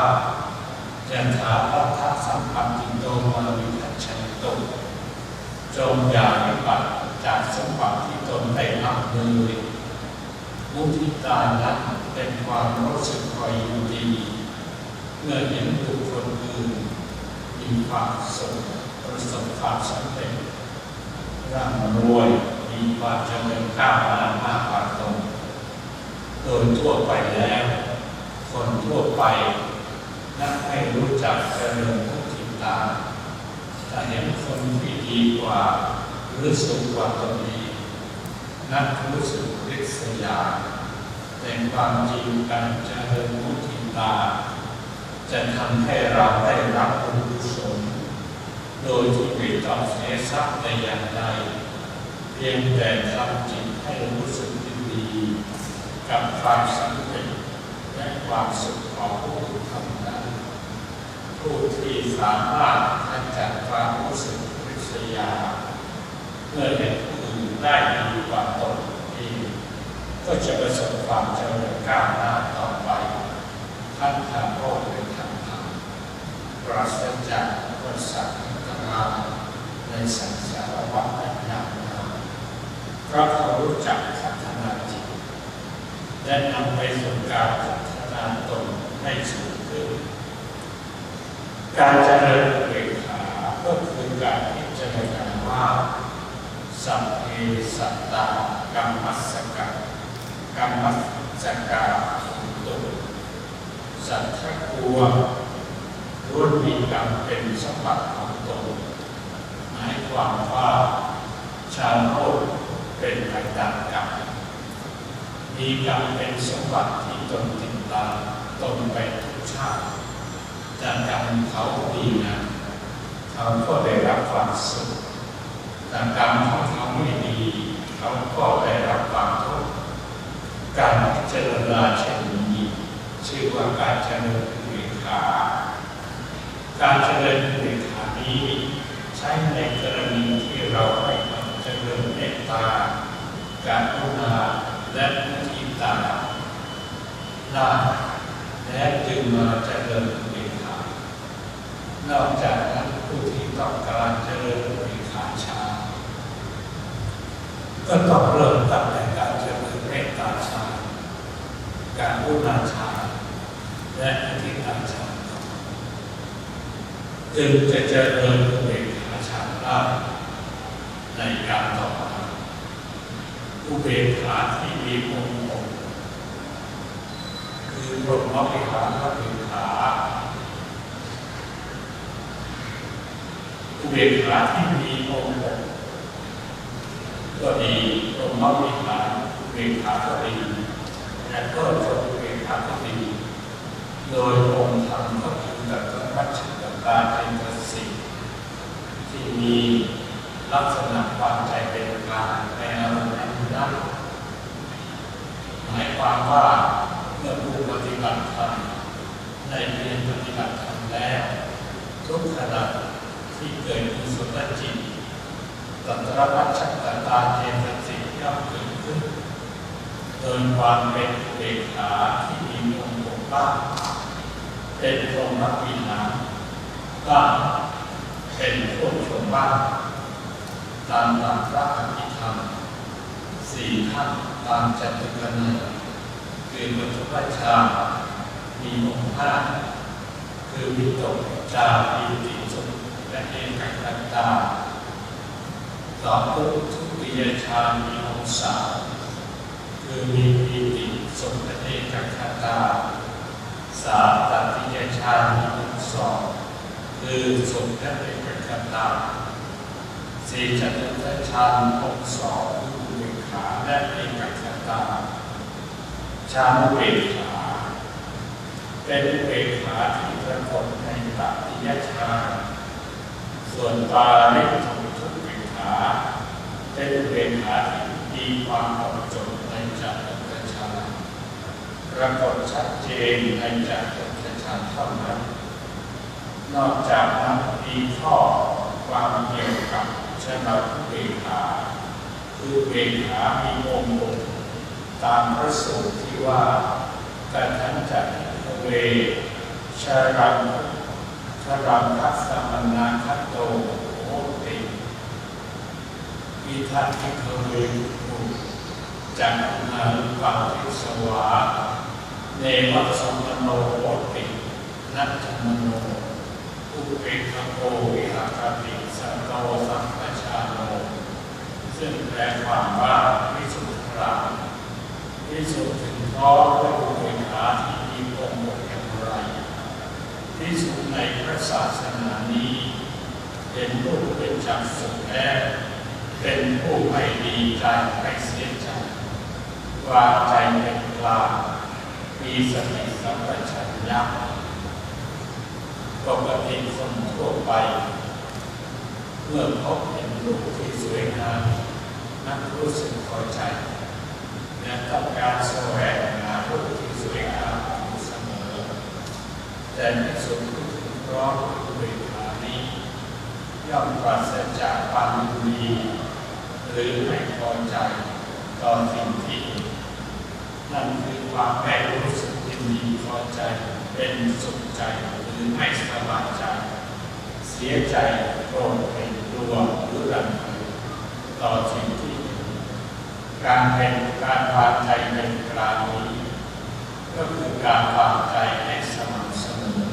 ยันถาพัทธสัมปันติโตมาวิคัจฉันตุจงอย่าวิบัติจากสมบัติที่ตนได้ทำเลยมุทิตานั้นเป็นความรู้สึกคอยยินดีเมื่อเห็นบุคคลอื่นมีความสุขประสบความสำเร็จร่ำรวยมีความเจริญก้าวหน้ามากกว่าตนโดยทั่วไปแล้วคนทั่วไปนักให้รู้จักเจริญมุทิตาแต่เห็นคนที่ดีกว่าหรือสูงกว่าตนเองนักรู้สึกริษยาแต่ความจริงการเจริญมุทิตาจะทำให้เราได้รับบุญกุศลโดยที่ไม่ต้องเสียทรัพย์ในอย่างใดเพียงแต่ทำจิตให้รู้สึกดีกับความสำเร็จและความสุขของผู้ทำนั้นผู้ที่สามารถขจัดความรู้สึกริษยาเมื่อเห็นผู้อื่นได้ดีกว่าตนเองก็จะประสบความเจริญก้าวหน้าต่อไปทั้งทางโลกและทางธรรมปราศจากอุปสรรคต่างๆในสังสารวัฏอันยาวนานเพราะเขารู้จักพัฒนาจิตและนำไปสู่การพัฒนาตนให้สูงขึ้นการเจริญอุเบกขาก็คือการพิจารณาว่าสัพเพสัตตากัมมัสสกะกัมมัสสกะตุสัตว์ทั้งปวงล้วนมีกรรมเป็นสมบัติของตนหมายความว่าชาวโลกเป็นไปตามกรรมมีกรรมเป็นสมบัติที่ตนติดตามตนไปทุกชาติจากกรรมเขาดีนะเขาก็ได้รับความสุขจากกรรมของเขาไม่ดีเขาก็ได้รับความทุกข์การพิจารณาเช่นนี้ชื่อว่าการเจริญอุเบกขาการเจริญอุเบกขานี้ใช้ในกรณีที่เราไม่ต้องเจริญเมตตาการกรุณาและมุทิตาได้และจึงมาเจริญอุเบกขานอกจากนั้นผู้ที่ต้องการเจริญอุเบกขาช้าก็ต้องเริ่มตั้งแต่การเจริญเมตตาช้าการกรุณาช้าและมุทิตาช้าจึงจะเจริญอุเบกขาฌานได้ในการต่อมาอุเบกขาที่มีองค์6คือพรหมวิหารอุเบกขาอุเบกขาที่มีองค์6ก็ดีพรหมวิหารอุเบกขาก็ดีและก็จบอุเบกขาก็ดีโดยองค์ธรรมก็คือแบบวัชฌิตาเป็นสิ่งที่มีลักษณะความใจเป็นกลางในอารมณ์นั้นหมายความว่าเมื่อผู้ปฏิบัติธรรมได้เรียนปฏิบัติธรรมแล้วทุกขณะที่เกิดกุศลจิตตัณหาวัชฌิตาเจตสิกย่อมเกิดขึ้นโดยความเป็นอุเบกขาที่มีองค์6บ้างเป็นพรหมวิหารบ้างเป็นโพชฌงค์บ้างตามหลักพระอภิธรรม4ขั้นตามจตุกนัยคือปฐมฌานมีองค์5คือวิตกจาปีติสุขและเอกขันตาต่อทุติ ยฌานมีองศาคือมีปีติสุขเอกคตาสาตติยฌานมีองค์สองคือสุขและเอกคตาสี่จตุตฌานองค์สองคืออุเบกขาและเอกคตาฌานอุเบกขาเป็นอุเบกขาที่ปรากฏในตติยฌานส่วนปาริทุกเบกขาเป็นอุเบกขาที่มีความหมดจดในจตุตฌานปรากฏชัดเจนในจตุตฌานเท่านั้นนอกจากนั้นมีข้อความเกี่ยวกับฌานอุเบกขาคืออุเบกขามีองค์ตามพระสูตรที่ว่าการทันจักเวชารังคัสสมนาคัตโตโหติวิทัตถิเคเวทุจักขุนาปาทิสวาเนวัสสมโนโหตินัจจมโนอุเบกขโกวิหารติสัตโตสัมปชาโนซึ่งแปลความว่าวิสุทธิราวิสุทธิถึงพร้อมด้วยอุเบกขาที่มีองค์อย่างไรที่สุดในพระศาสนานี้เป็นผู้เป็นจักสุขและเป็นผู้ไม่ดีใจไม่เสียใจวางใจเป็นกลางมีสติสัมปชัญญะปกติคนทั่วไปเมื่อพบเห็นรูปที่สวยงามนักรู้สึกพอใจและต้องการแสวงหารูปที่สวยงามอยู่เสมอแต่ในส่วนที่ถึงพร้อมอุเบกขานี้ย่อมปราศจากความยินดีหรือไม่พอใจต่อสิ่งที่นั่นคือความไม่รู้สึกยินดีพอใจเป็นสุขใจหรือไม่สบายใจเสียใจโกรธเป็นตัวหรือรังเกียจต่อสิ่งที่การวางใจเป็นกลางนี้ก็คือการวางใจให้สม่ำเสมอ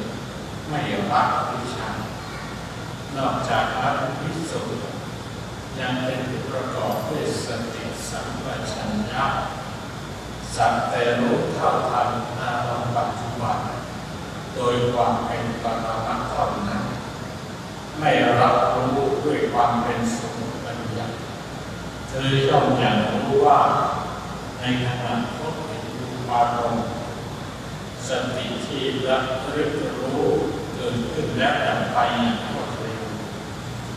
ไม่รักไม่ชังนอกจากนั้นวิสุทธิยังเป็นประกอบด้วยสติสัมปชัญญะสักแต่รู้เท่าทันอารมณ์ปัจจุบันโดยความเป็นปรมัตถ์เท่านั้นไม่รับรู้ด้วยความเป็นสมมติบัญญัติเธอย่อมอย่างรู้ว่าในขณะพบเห็นรูปารมณ์สติที่ระลึกรู้เกิดขึ้นและดับไปอย่างรวดเร็ว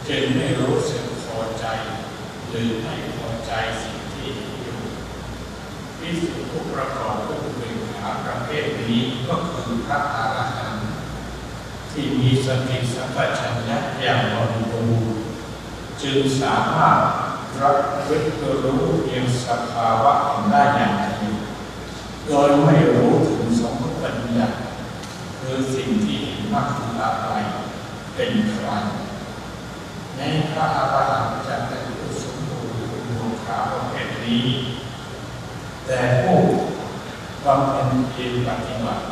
จึงไม่รู้สึกพอใจหรือไม่พอใจสิ่งที่อยู่วิสุทธิผู้ประกอบด้วยอุเบกขาประเภทนี้ก็คือพระอรหันต์ที่มีสติสัมปชัญญะอย่างบริบูรณ์จึงสามารถรับรู้เพียงสภาวะได้อย่างเดียวโดยไม่รู้ถึงสมมติปัญญาคือสิ่งที่เห็นว่าคืออะไรเป็นใครในพระอรหันต์จะเป็นผู้สมบูรณ์เป็นดวงขาวประเภทนี้แต่ผู้บำเพ็ญเพียรปฏิบัติ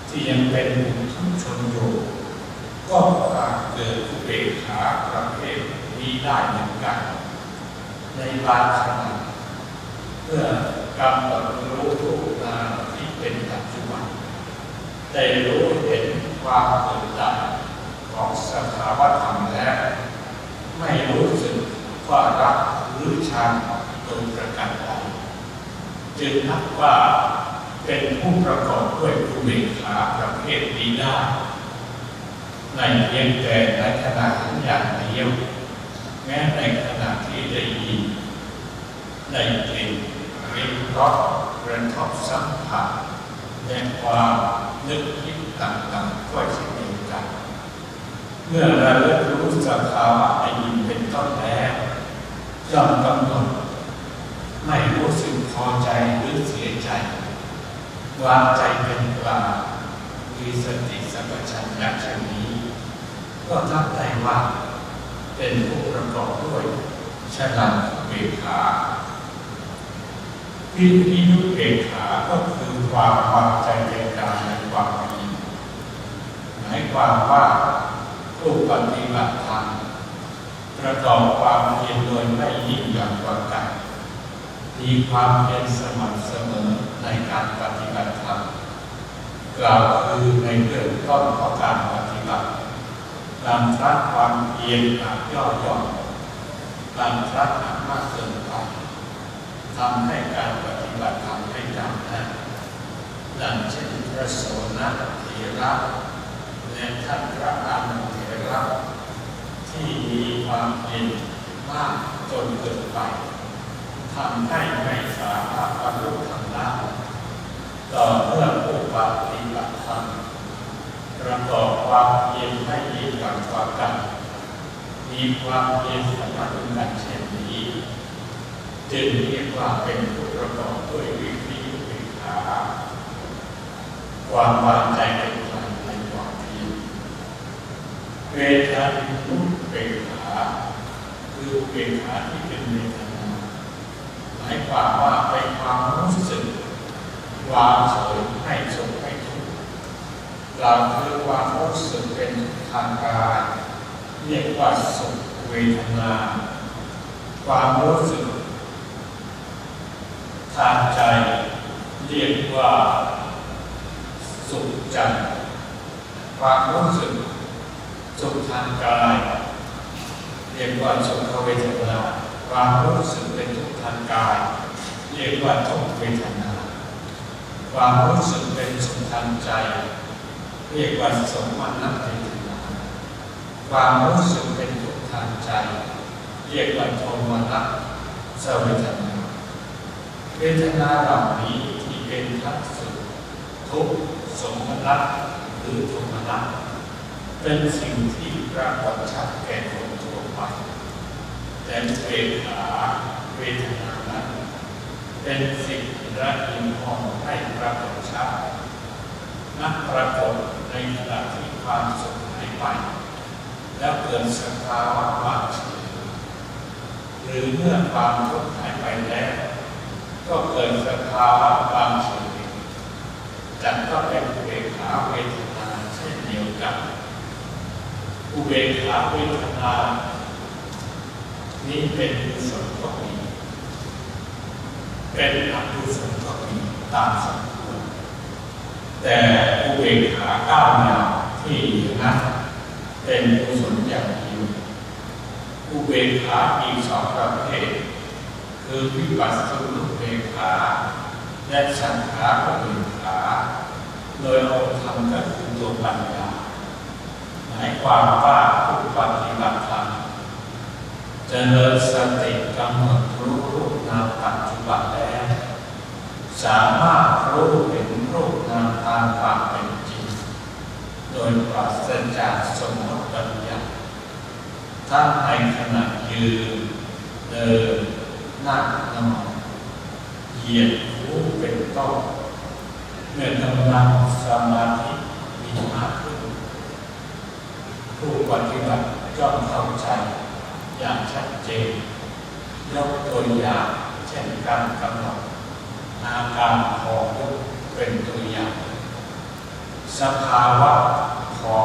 ที่ยังเป็นผู้ทุชนอยู่ก็อาจเกิดอุเบกขาประเภทนี้ได้เหมือนกันในบางขณะเมื่อกำหนดรู้ทุกนามที่เป็นปัจจุบันได้รู้เห็นความเกิดดับของสภาวะธรรมแล้วไม่รู้สึกว่ารักหรือชังโดยประการใดจึงนับว่าเป็นผู้ประกอบด้วยอุเบกขาประเภทนี้ได้ในเพียงแต่ในขณะอย่างเดียวแม้ในขณะที่ได้ยินได้กลิ่นริมรสกระทบสัมผัสและความนึกคิดต่างๆก็เช่นเดียวกันเมื่อเราเริ่มรู้สภาวะได้ยินเป็นต้นแล้วย่อมกำหนดไม่รู้สึกพอใจหรือเสียใจวางใจเป็นกลางมีสติสัมปชัญญะเช่นนี้ก็นับได้ว่าเป็นผู้ประกอบด้วยฌานอุเบกขาวิริยุเบกขาก็คือความวางใจเป็นกลางในความดีหมายความว่าผู้ปฏิบัติธรรม ประกอบความเพียรโดยไม่ยิ่งหย่อนกว่ากันมีความเพียรสม่ำเสมอในการปฏิบัติธรรมกล่าวคือในเรื่องต้นของการปฏิบัตินำรักความเพียรแบบย่อๆนำรักมากเกินไปทำให้การปฏิบัติธรรมไม่จำแนกดังเช่นพระโสนเถระและท่านพระอานนท์เถระที่มีความเพียรมากจนเกินไปทำให้ไม่สามารถบรรลุธรรมได้ต่อเมื่อผู้ปฏิบัติธรรมประกอบความเพียรไม่ยิ่งหย่อนกว่ากันมีความเพียรสม่ำเสมอเช่นนี้จึงเรียกว่าเป็นผู้ประกอบด้วยวิริยะอุเบกขาความวางใจเป็นกลางในความเพียรเวทนาอุเบกขาคืออุเบกขาที่เป็นเวทนาหมายความว่าเป็นความรู้สึกวางเฉยให้สุขให้ทุกข์เราคือความรู้สึกเป็นทางกายเรียกว่าสุขเวทนาความรู้สึกทางใจเรียกว่าสุขใจความรู้สึกสุขทางกายเรียกว่าสุขเวทนาความรู้สึกเป็นทุกข์ทางกายเรียกว่าทุกขเวทนาความรู้สึกเป็นสุขทางใจเรียกว่าสมนัตเวทนาความรู้สึกเป็นทุกข์ทางใจเรียกว่าโทมนัสเวทนาเวทนาเหล่านี้ที่เป็นทั้งสุขทุกข์สมนัตหรือโทมนัสเป็นสิ่งที่ปรากฏชัดแก่คนทั่วไปแต่เวทนานั้นเป็นสิ่งละเอียดอ่อนให้ปรากฏชัดนักปรากฏในขณะที่ความสุขหายไปแล้วเกิดสภาวะว่างเฉยหรือเมื่อความทุกข์หายไปแล้วก็เกิดสภาวะว่างเฉยจัดก็เป็นอุเบกขาเวทนาเช่นเดียวกันอุเบกขาเวทนานี้เป็นกุศลก็มีเป็นอกุศลก็มีตามสมควรแต่อุเบกขาก้าวหน้าที่นั้นเป็นกุศลอย่างเดียวอุเบกขามีสองประเภทคือวิปัสสนุเบกขาและสังขารุเบกขาโดยองค์ธรรมก็คือตัวปัญญาหมายความว่าผู้ปฏิบัติธรรมเจริญสติกำหนดรู้รูปนามปัจจุบันแล้วสามารถรู้เห็นรูปนามตามความเป็นจริงโดยปราศจากสมมติปัญญาทั้งในขณะยืนเดินนั่งนอนเหยียดหูเป็นต้นเมื่อกำลังสมาธิมีมากขึ้นผู้ปฏิบัติย่อมเข้าใจอย่างชัดเจนยกตัวอย่างเช่นการกำหนดอาการคอยกเป็นตัวอย่างสภาวะคอ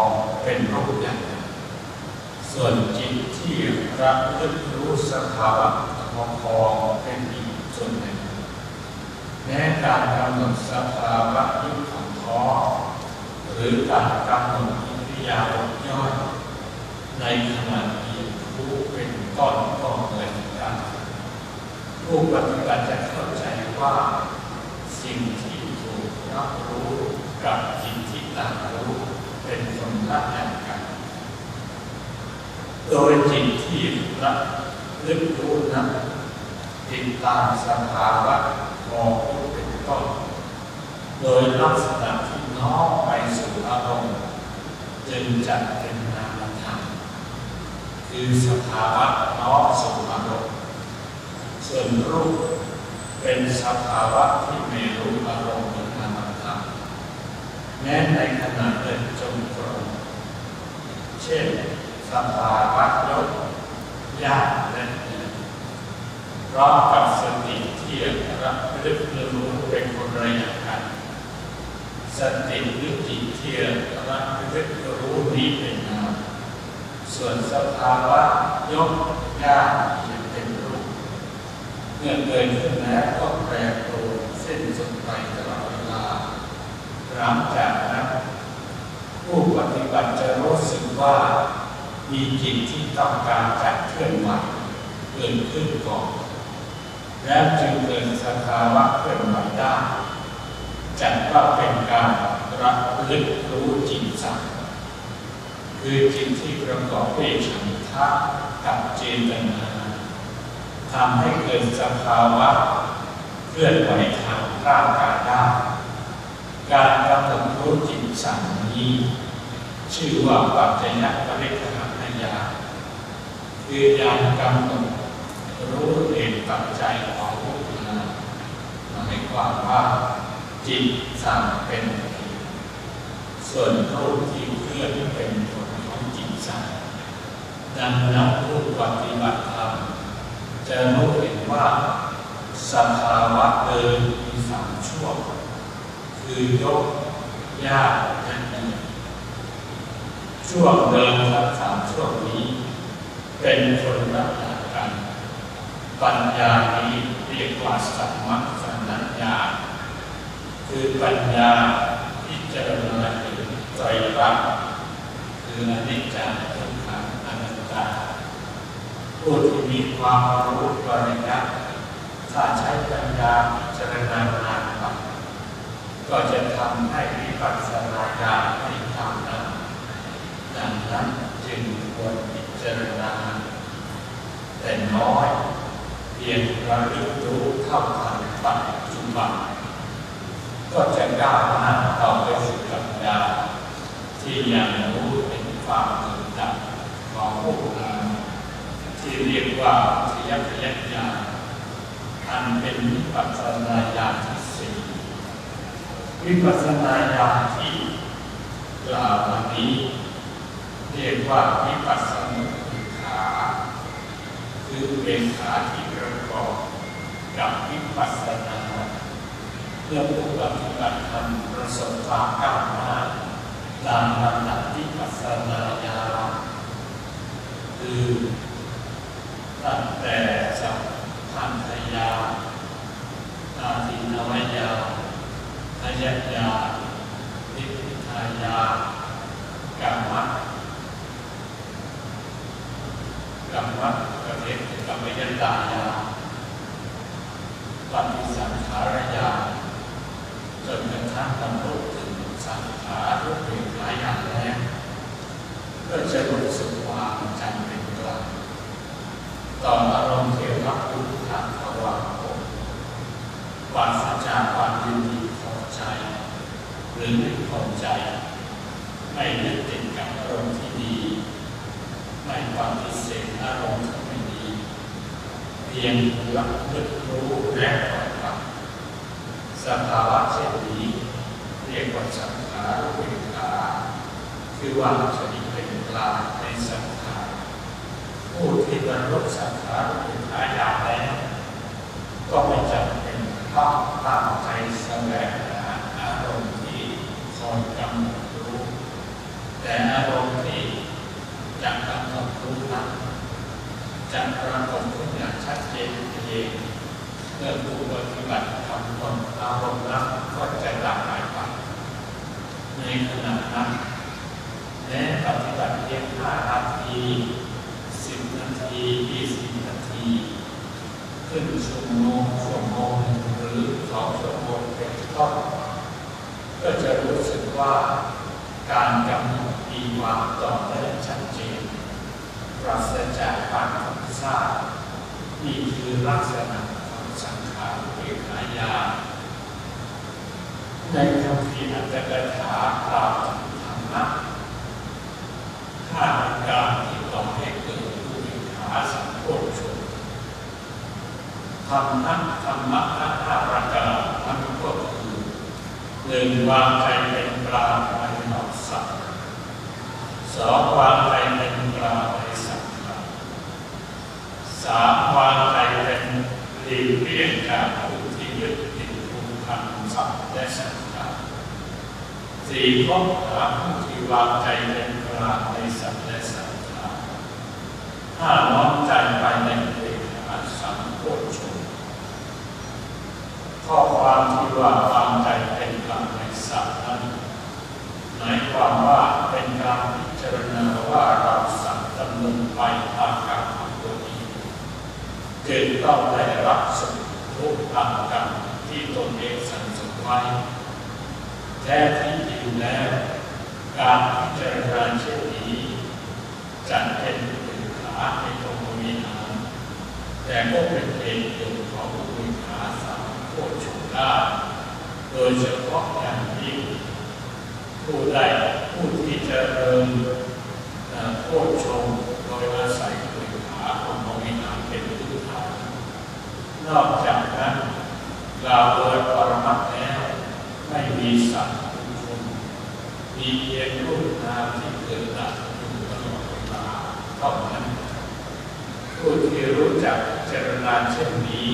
เป็นรูปอย่างส่วนจิตที่รับลึกรู้สภาวะของคอเป็นอีกส่วนหนึ่งแม้การกำหนดสภาวะยุบของท้อหรือการกำหนดอิริยาบถย่อยในขณะที่ผู้เป็นต้นก็เหมือนกันผู้ปฏิบัติจะเข้าใจว่าสิ่งที่ถูกรับรู้กับสิ่งที่ตามรู้เป็นคนละอย่างกันโดยจิตที่รับลึกรู้นั้นติดตามสภาวะมองเป็นต้นโดยลักษณะที่น้อมไปสู่อารมณ์จึงจัดเป็นนามธรรมคือสภาวะน้อมสู่อารมณ์ส่วนรูปเป็นสภาวะที่ไม่รู้อารมณ์เป็นนามธรรมแม้ในขณะเดินจงกรมเช่นสภาวะยกย่างและเดินพร้อมกับสติที่ระลึกรู้เป็นคนละอย่างกันสติหรือจิตที่ระลึกรู้นี้เป็นนามส่วนสภาวะ ยกย่างเป็นรูปเมื่อเกิดขึ้นแล้วก็แปรปรวนสิ้นสุดไปตลอดเวลาหลังจากนั้นผู้ปฏิบัติจะรู้สึกว่ามีจิตที่ต้องการจะเคลื่อนไหวเกิดขึ้นก่อนแล้วจึงเกิดสภาวะเคลื่อนไหวได้จัดว่าเป็นการรับลึกรู้จิตสัมคือจิตที่ประกอบด้วยฉันทะกับเจตนาทำให้เกิดสภาวะเคลื่อนไหวทางร่างกายได้การกำหนดรู้จิตสัมนี้ชื่อว่าปัจจยปริฆาญาณคือญาณกำหนดรู้เหตุปัจจัยของรูปนามหมายความว่าจิตสั่งเป็นเหตุส่วนรูปที่เคลื่อนเป็นผลของจิตสั่งดังนั้นผู้ปฏิบัติธรรมจะรู้เห็นว่าสภาวะเดินมีสามช่วงคือยกย่างและเหยียดช่วงเดินทั้งสามช่วงนี้เป็นคนละอย่างกันปัญญานี้เรียกว่าสัมมัสัญญาคือปัญญาพิจารณาเห็นไตรลักษณ์คืออนิจจังทุกขังอนัตตาผู้ที่มีความรู้ปริยัติถ้าใช้ปัญญาพิจารณานานไปก็จะทำให้วิปัสสนาญาณไม่ทำนั้นดังนั้นจึงควรพิจารณาแต่น้อยเพียงระลึกรู้เท่าทันปัจจุบันก็จะก้าวหน้าต่อไปสู่ปัญญาที่ยังรู้เห็นความเกิดดับของพวกเราที่เรียกว่าทยพยัญญาอันเป็นวิปัสสนาญาณที่สี่วิปัสสนาญาณที่กล่าวมานี้เรียกว่าวิปัสสนุขาคือเป็นขาที่ประกอบกับวิปัสสนาเพื่อผู้ปฏิบัติธรรมประสบความก้าวหน้าตามลำดับวิปัสสนาญาณคือตั้งแต่สัพพัญญญาอาทินวญาทยัญญานิพพิทายากรรมะประเภทกรรมยัญญาปฏิสังขารญาณจนกระทั่งบรรลุถึงสังขารรูปเป็นหลายอย่างแล้วก็จะรู้สึกวางใจเป็นกลางต่ออารมณ์ที่รับรู้ทางภาวะปราศจากความยินดีพอใจหรือไม่พอใจไม่ยึดติดกับอารมณ์ที่ดีไม่ปฏิเสธอารมณ์ที่ไม่ดีเพียงรับรู้และปล่อยวางสภาวะเช่นนี้เรียกว่าสังขารอุเบกขาคือวางใจเป็นกลางในสังขารผู้ที่บรรลุสังขารอุเบกขาอย่างแล้วก็ไม่จำเป็นต้องตั้งใจแสวงหาอารมณ์ที่คอยกำหนดรู้แต่อารมณ์ที่จะกำหนดรู้นั้นจะปรากฏขึ้นอย่างชัดเจนเองเมื่อผู้ปฏิบัติกำหนดอารมณ์นั้นก็จะดับหายไปในขณะนั้นแม้ปฏิบัติเพียง5 นาที10 นาที20 นาทีครึ่งชั่วโมงหรือ2 ชั่วโมงเป็นต้นก็จะรู้สึกว่าการกำหนดมีความต่อเนื่องชัดเจนปราศจากความฟุ้งซ่านนี่คือลักษณะของสังขารอุเบกขาญาณในคำพีอัตถกถากล่าวถึงธรรมะ5 ประการที่ก่อให้เกิดอุเบกขาสัมโพชฌงค์ธรรมะ5 ประการทั้งก็คือ 1. วางใจเป็นกลางในหนอกสัตว์ 2. วางใจเป็นกลางในสังขาร 3. วางใจเป็นหลีกเลี่ยงจากผู้ที่ยึดติดภูมิธรรมสัตว์และสังขาร 4. พบหาผู้ที่วางใจเป็นกลางในสัตว์และสังขาร 5. ถ้าน้อมใจไปในเวทนาสัมโพชฌงค์ข้อความที่ว่าวางใจเป็นกลางในสัตว์นั้นหมายความว่าเป็นการพิจารณาว่าเราสัตว์ดำเนินไปตามกรรมของตัวเองจึงต้องได้รับสุขทุกข์ตามกรรมที่ตนเองสั่งสมไว้แท้ที่จริงแล้วการพิจารณาเช่นนี้จะเป็นอุเบกขาในตรงวิหารแต่ก็เป็นเหตุเกิดของอุเบกขาสัมโพชฌงค์ได้โดยเฉพาะอย่างยิ่งผู้ที่เจริญโพชฌงค์โดยอาศัยอุเบกขาของวิหารเป็นพื้นฐานนอกจากนั้นกล่าวโดยปรมัตถ์แล้วไม่มีสัตว์บุคคลมีเพียงรูปนามที่เกิดดับอยู่ตลอดเวลาเท่านั้นผู้ที่รู้จักเจรณาเช่นนี้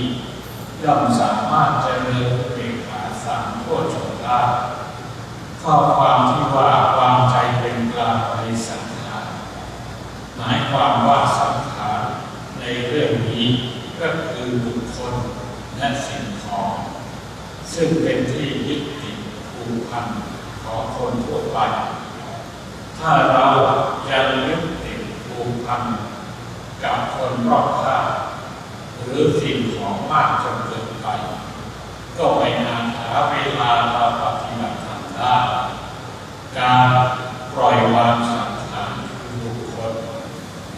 ย่อมสามารถเจริญอุเบกขาสัมโพชฌงค์ได้ข้อความที่ว่าวางใจเป็นกลางในสังขารหมายความว่าสังขารในเรื่องนี้ก็คือบุคคลและสิ่งของซึ่งเป็นที่ยึดติดผูกพันของคนทั่วไปถ้าเรายังยึดติดผูกพันกับคนรอบข้างหรือสิ่งของมากจนเกินไปก็ไม่นานหาเวลามาปฏิบัติธรรมได้การปล่อยวางสังขารคือบุคคล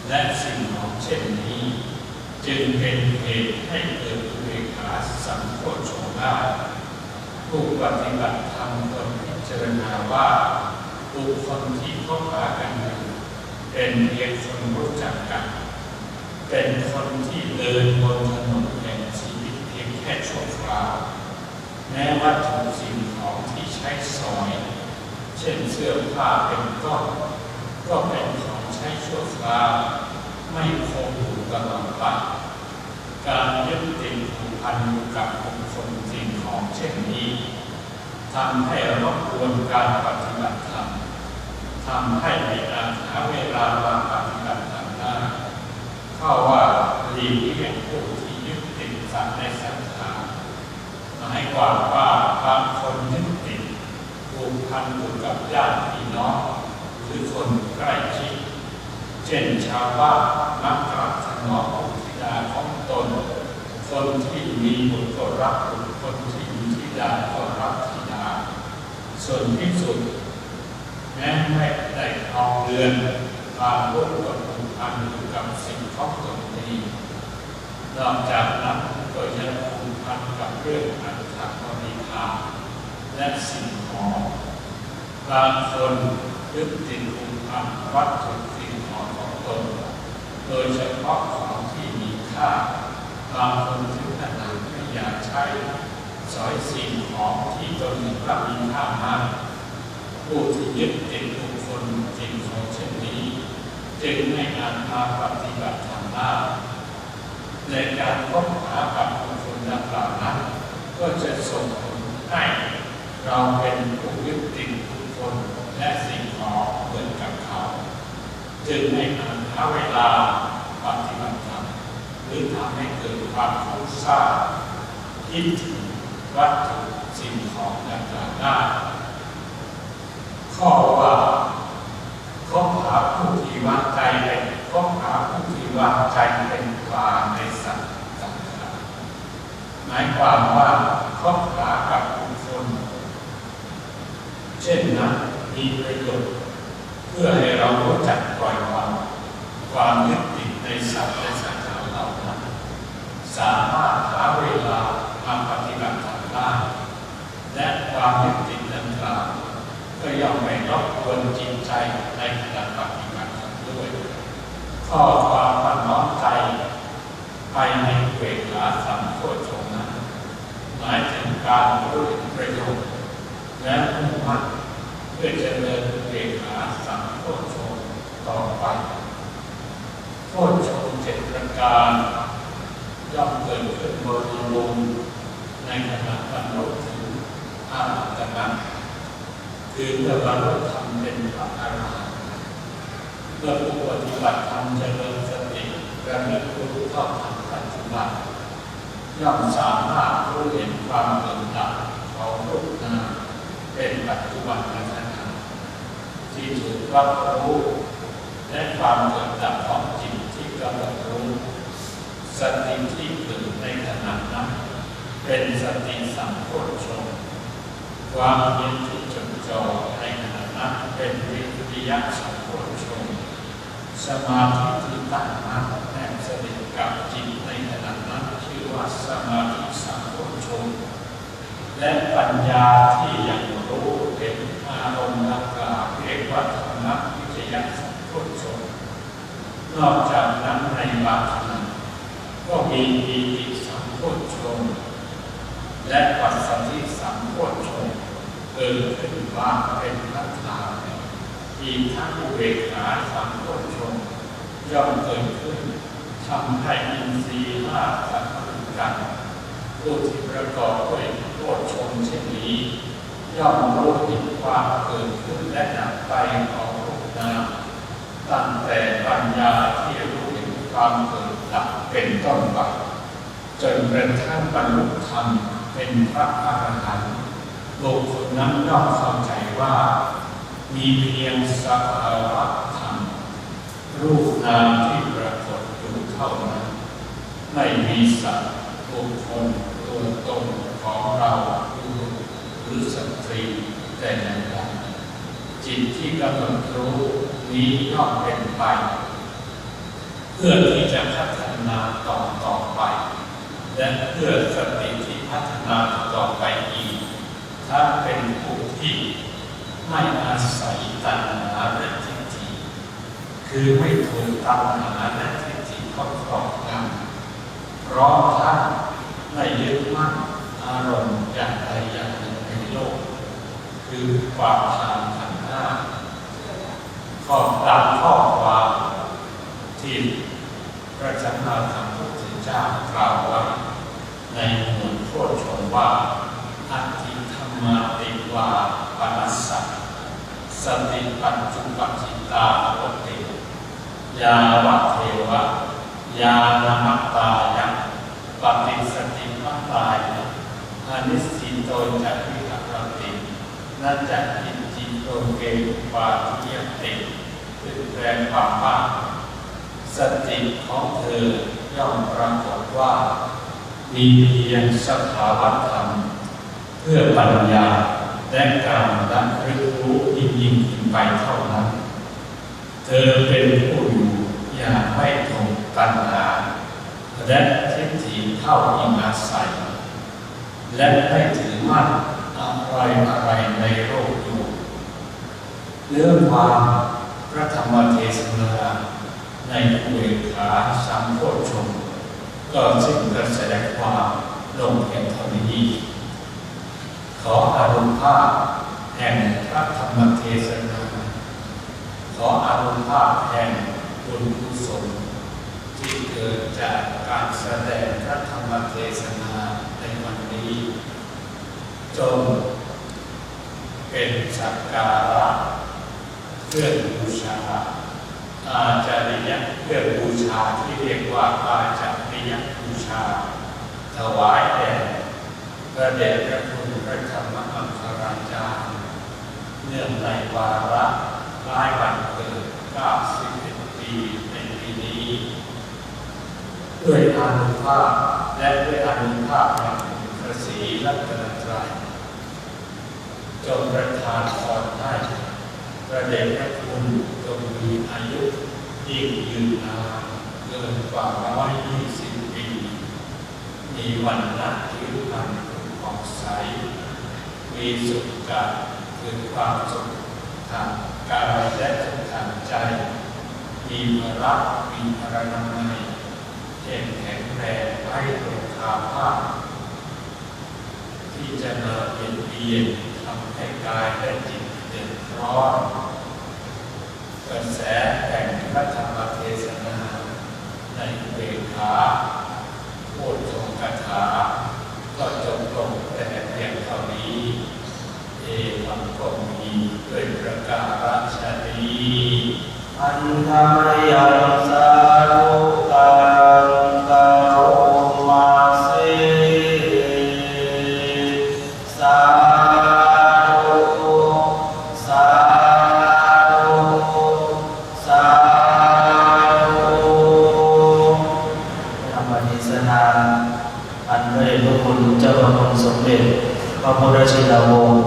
และสิ่งของเช่นนี้จึงเป็นเหตุให้เกิดอุเบกขาสัมโพชฌงค์ได้ผู้ปฏิบัติธรรมควรพิจารณาว่าบุคคลที่คบหากันอยู่เป็นเพียงคนรู้จักกันเป็นคนที่เดินบนถนนแห่งชีวิตเพียงแค่ชั่วคราวแม้วัตถุสิ่งของที่ใช้สอยเช่นเสื้อผ้าเป็นต้นก็เป็นของใช้ชั่วคราวไม่คงอยู่ตลอดไปการยึดติดผูกพันอยู่กับบุคคลสิ่งของเช่นนี้ทำให้รบกวนการปฏิบัติธรรมทำให้ไม่อาจหาเวลามาปฏิบัติธรรมได้เข้าว่าหลีกเลี่ยงผู้ที่ยึดติดสัตว์ในสังขารหมายความว่าบางคนยึดติดผูกพันอยู่กับญาติพี่น้องหรือคนใกล้ชิดเช่นชาวบ้านมักกราบถนอมบุตรธิดาของตนคนที่มีบุตรก็รักบุตรคนที่มีธิดาก็รักธิดาส่วนที่สุดแม้ไม่ได้ครองเรือนบางคนก็ผูกพันอยู่กับสิ่งของตนเองนอกจากนั้นก็ยังผูกพันกับเรื่องอัตถบริภารและสิ่งของบางคนยึดติดผูกพันวัตถุสิ่งของของตนโดยเฉพาะของที่มีค่าบางคนถึงขนาดไม่อยากใช้สอยสิ่งของที่ตนเห็นว่ามีค่ามากผู้ที่ยึดติดบุคคลสิ่งของเช่นนี้จึงไม่อาจมาปฏิบัติธรรมได้ในการคบหากับบุคคลดังกล่าวนั้นก็จะส่งผลให้เราเป็นผู้ยึดติดบุคคลและสิ่งของเหมือนกับเขาจึงไม่อาจหาเวลาปฏิบัติธรรมหรือทำให้เกิดความฟุ้งซ่านคิดถึงวัตถุสิ่งของดังกล่าวได้ข้อว่าคบหาผู้ที่วางใจเป็นคบหาผู้ที่วางใจเป็นกลางในสัตว์ต่างๆหมายความว่าคบหากับบุคคลเช่นนั้นมีประโยชน์เพื่อให้เรารู้จักปล่อยวางความยึดติดในสัตว์และสังขารเหล่านั้นสามารถหาเวลามาปฏิบัติธรรมได้และความยึดติดดังกล่าวก็ย่อมไม่รบกวนจิตใจในขณะปฏิบัติธรรมด้วยข้อความว่าน้อมใจไปในอุเบกขาสัมโพชฌงค์นั้นหมายถึงการรู้เห็นประโยชน์และมุ่งมั่นเพื่อเจริญอุเบกขาสัมโพชฌงค์ต่อไปโพชฌงค์7ประการย่อมเกิดขึ้นบริบูรณ์ในขณะบรรลุถึงอรหัตมรรคคือเมื่อบรรลุธรรมเป็นพระอรหันต์เมื่อผู้ปฏิบัติธรรมเจริญสติ ลึกรู้เท่าทันปัจจุบันย่อมสามารถรู้เห็นความเกิดดับของรูปนามเป็นปัจจุบันขณะที่ถูกรับรู้และความเกิดดับของจิตที่กำลังรู้สติที่เกิดในขณะนั้นเป็นสติสัมโพชฌงค์ความเห็นที่จดจ่อในขณะนั้นเป็นวิริยะสัมโพชฌงค์สมาธิที่ตั้งมั่นแนบสนิทกับจิตในขณะนั้นชื่อว่าสมาธิสัมโพชฌงค์และปัญญาที่ยังรู้เห็นอารมณ์ดังกล่าวเรียกว่าธรรมวิจยะสัมโพชฌงค์นอกจากนั้นในบางขณะก็มีปีติสัมโพชฌงค์และปัสสัทธิสัมโพชฌงค์เกิดขึ้นบ้างเป็นลักษณะอีกทั้งอุเบกขาสัมโพชฌงค์ย่อมเกิดขึ้นทำให้อินทรีย์ห้าสัมพันธ์กันผู้ที่ประกอบด้วยโพชฌงค์เช่นนี้ย่อมรู้เห็นความเกิดขึ้นและดับไปของรูปนามตั้งแต่ปัญญาที่รู้เห็นความเกิดดับเป็นต้นไปจนกระทั่งบรรลุธรรมเป็นพระอรหันต์บุคคลนั้นย่อมเข้าใจว่ามีเพียงสภาวะธรรมรูปนามที่ปรากฏอยู่เท่านั้นไม่มีสัตว์บุคคลตัวตนของเราหรือสตรีแต่อย่างใดจิตที่กำหนดรู้นี้ย่อมเป็นไปเพื่อที่จะพัฒนาต่อไปและเพื่อสติที่พัฒนาต่อไปอีกถ้าเป็นผู้ที่ไม่อาศัยตัณหาและทิฏฐิคือไม่ถูกตัณหาและทิฏฐิครอบงำเพราะท่านไม่ยึดมั่นอารมณ์อย่างใดอย่างหนึ่งในโลกคือความทางขันธ์ห้าก็ตามข้อความที่พระสัมมาสัมพุทธเจ้ากล่าวไว้ในหมวดโพชฌงค์ว่าอัตถิธรรมาติวาปนัสสะสติปัจจุปัจจิตาโหติยาวะเทวะยานมัตตายะปฏิสติมัตตายะอนิสสิโตจักขิหรตินัจจกินจิโตเกปาทิยติคือแปลความว่าสติของเธอย่อมปรากฏว่ามีเพียงสภาวะธรรมเพื่อปัญญาและการรับรู้ยิ่งขึ้นไปเท่านั้นเธอเป็นผู้อยู่อย่างไม่ทงตัณหาและทิฏฐิเข้าอิงอาศัยและไม่ถือมั่นอะไรในโลกอยู่เรื่องความพระธรรมเทศนาในอุเบกขาสัมโพชฌงค์ก็ซึ่งกระแสความลงเพียงเท่านี้ขออานุภาพแห่งพระธรรมเทศนาขออานุภาพแห่งบุญกุศลที่เกิดจากการแสดงพระธรรมเทศนาในวันนี้จงเป็นสักการะเครื่องบูชาอาจาริยเครื่องบูชาที่เรียกว่าอาจาริยบูชาถวายแด่พระเดชพระคุณพระธรรมอัครอาจารย์เนื่องในวาระคล้ายวันเกิด91 ปีในปีนี้ด้วยอานุภาพและด้วยอานุภาพแห่งพระศรีรัตนตรัยจงประทานพรให้พระเดชพระคุณจงมีอายุยิ่งยืนนานเกินกว่า120 ปีมีวันนะผิวพรรณผ่องใสมีสุขกายคือความสุขทางกายและสุขทางใจมีพละมีพรณนามัยแข็งแรงไร้โรคาพาธที่จะมาเป็นเบียดทำให้กายและจิตเดือดร้อนกระแสแห่งพระธรรมเทศนาในอุเบกขาโพชฌงคถาก็จบลงแต่เพียงเท่านี้เอวังก็มีด้วยประการฉะนี้
อันธรรมยังสาธุกา าธุสาธุสาธุธรรมเทศนาอันพระเดชพระคุณเจ้าพระคุณสมเด็จพระพุทธชินวงศ์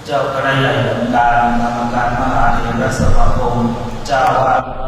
เจ้าคณะใหญ่องค์การกรรมการมหาเถรสมาคมเจ้าอาวาส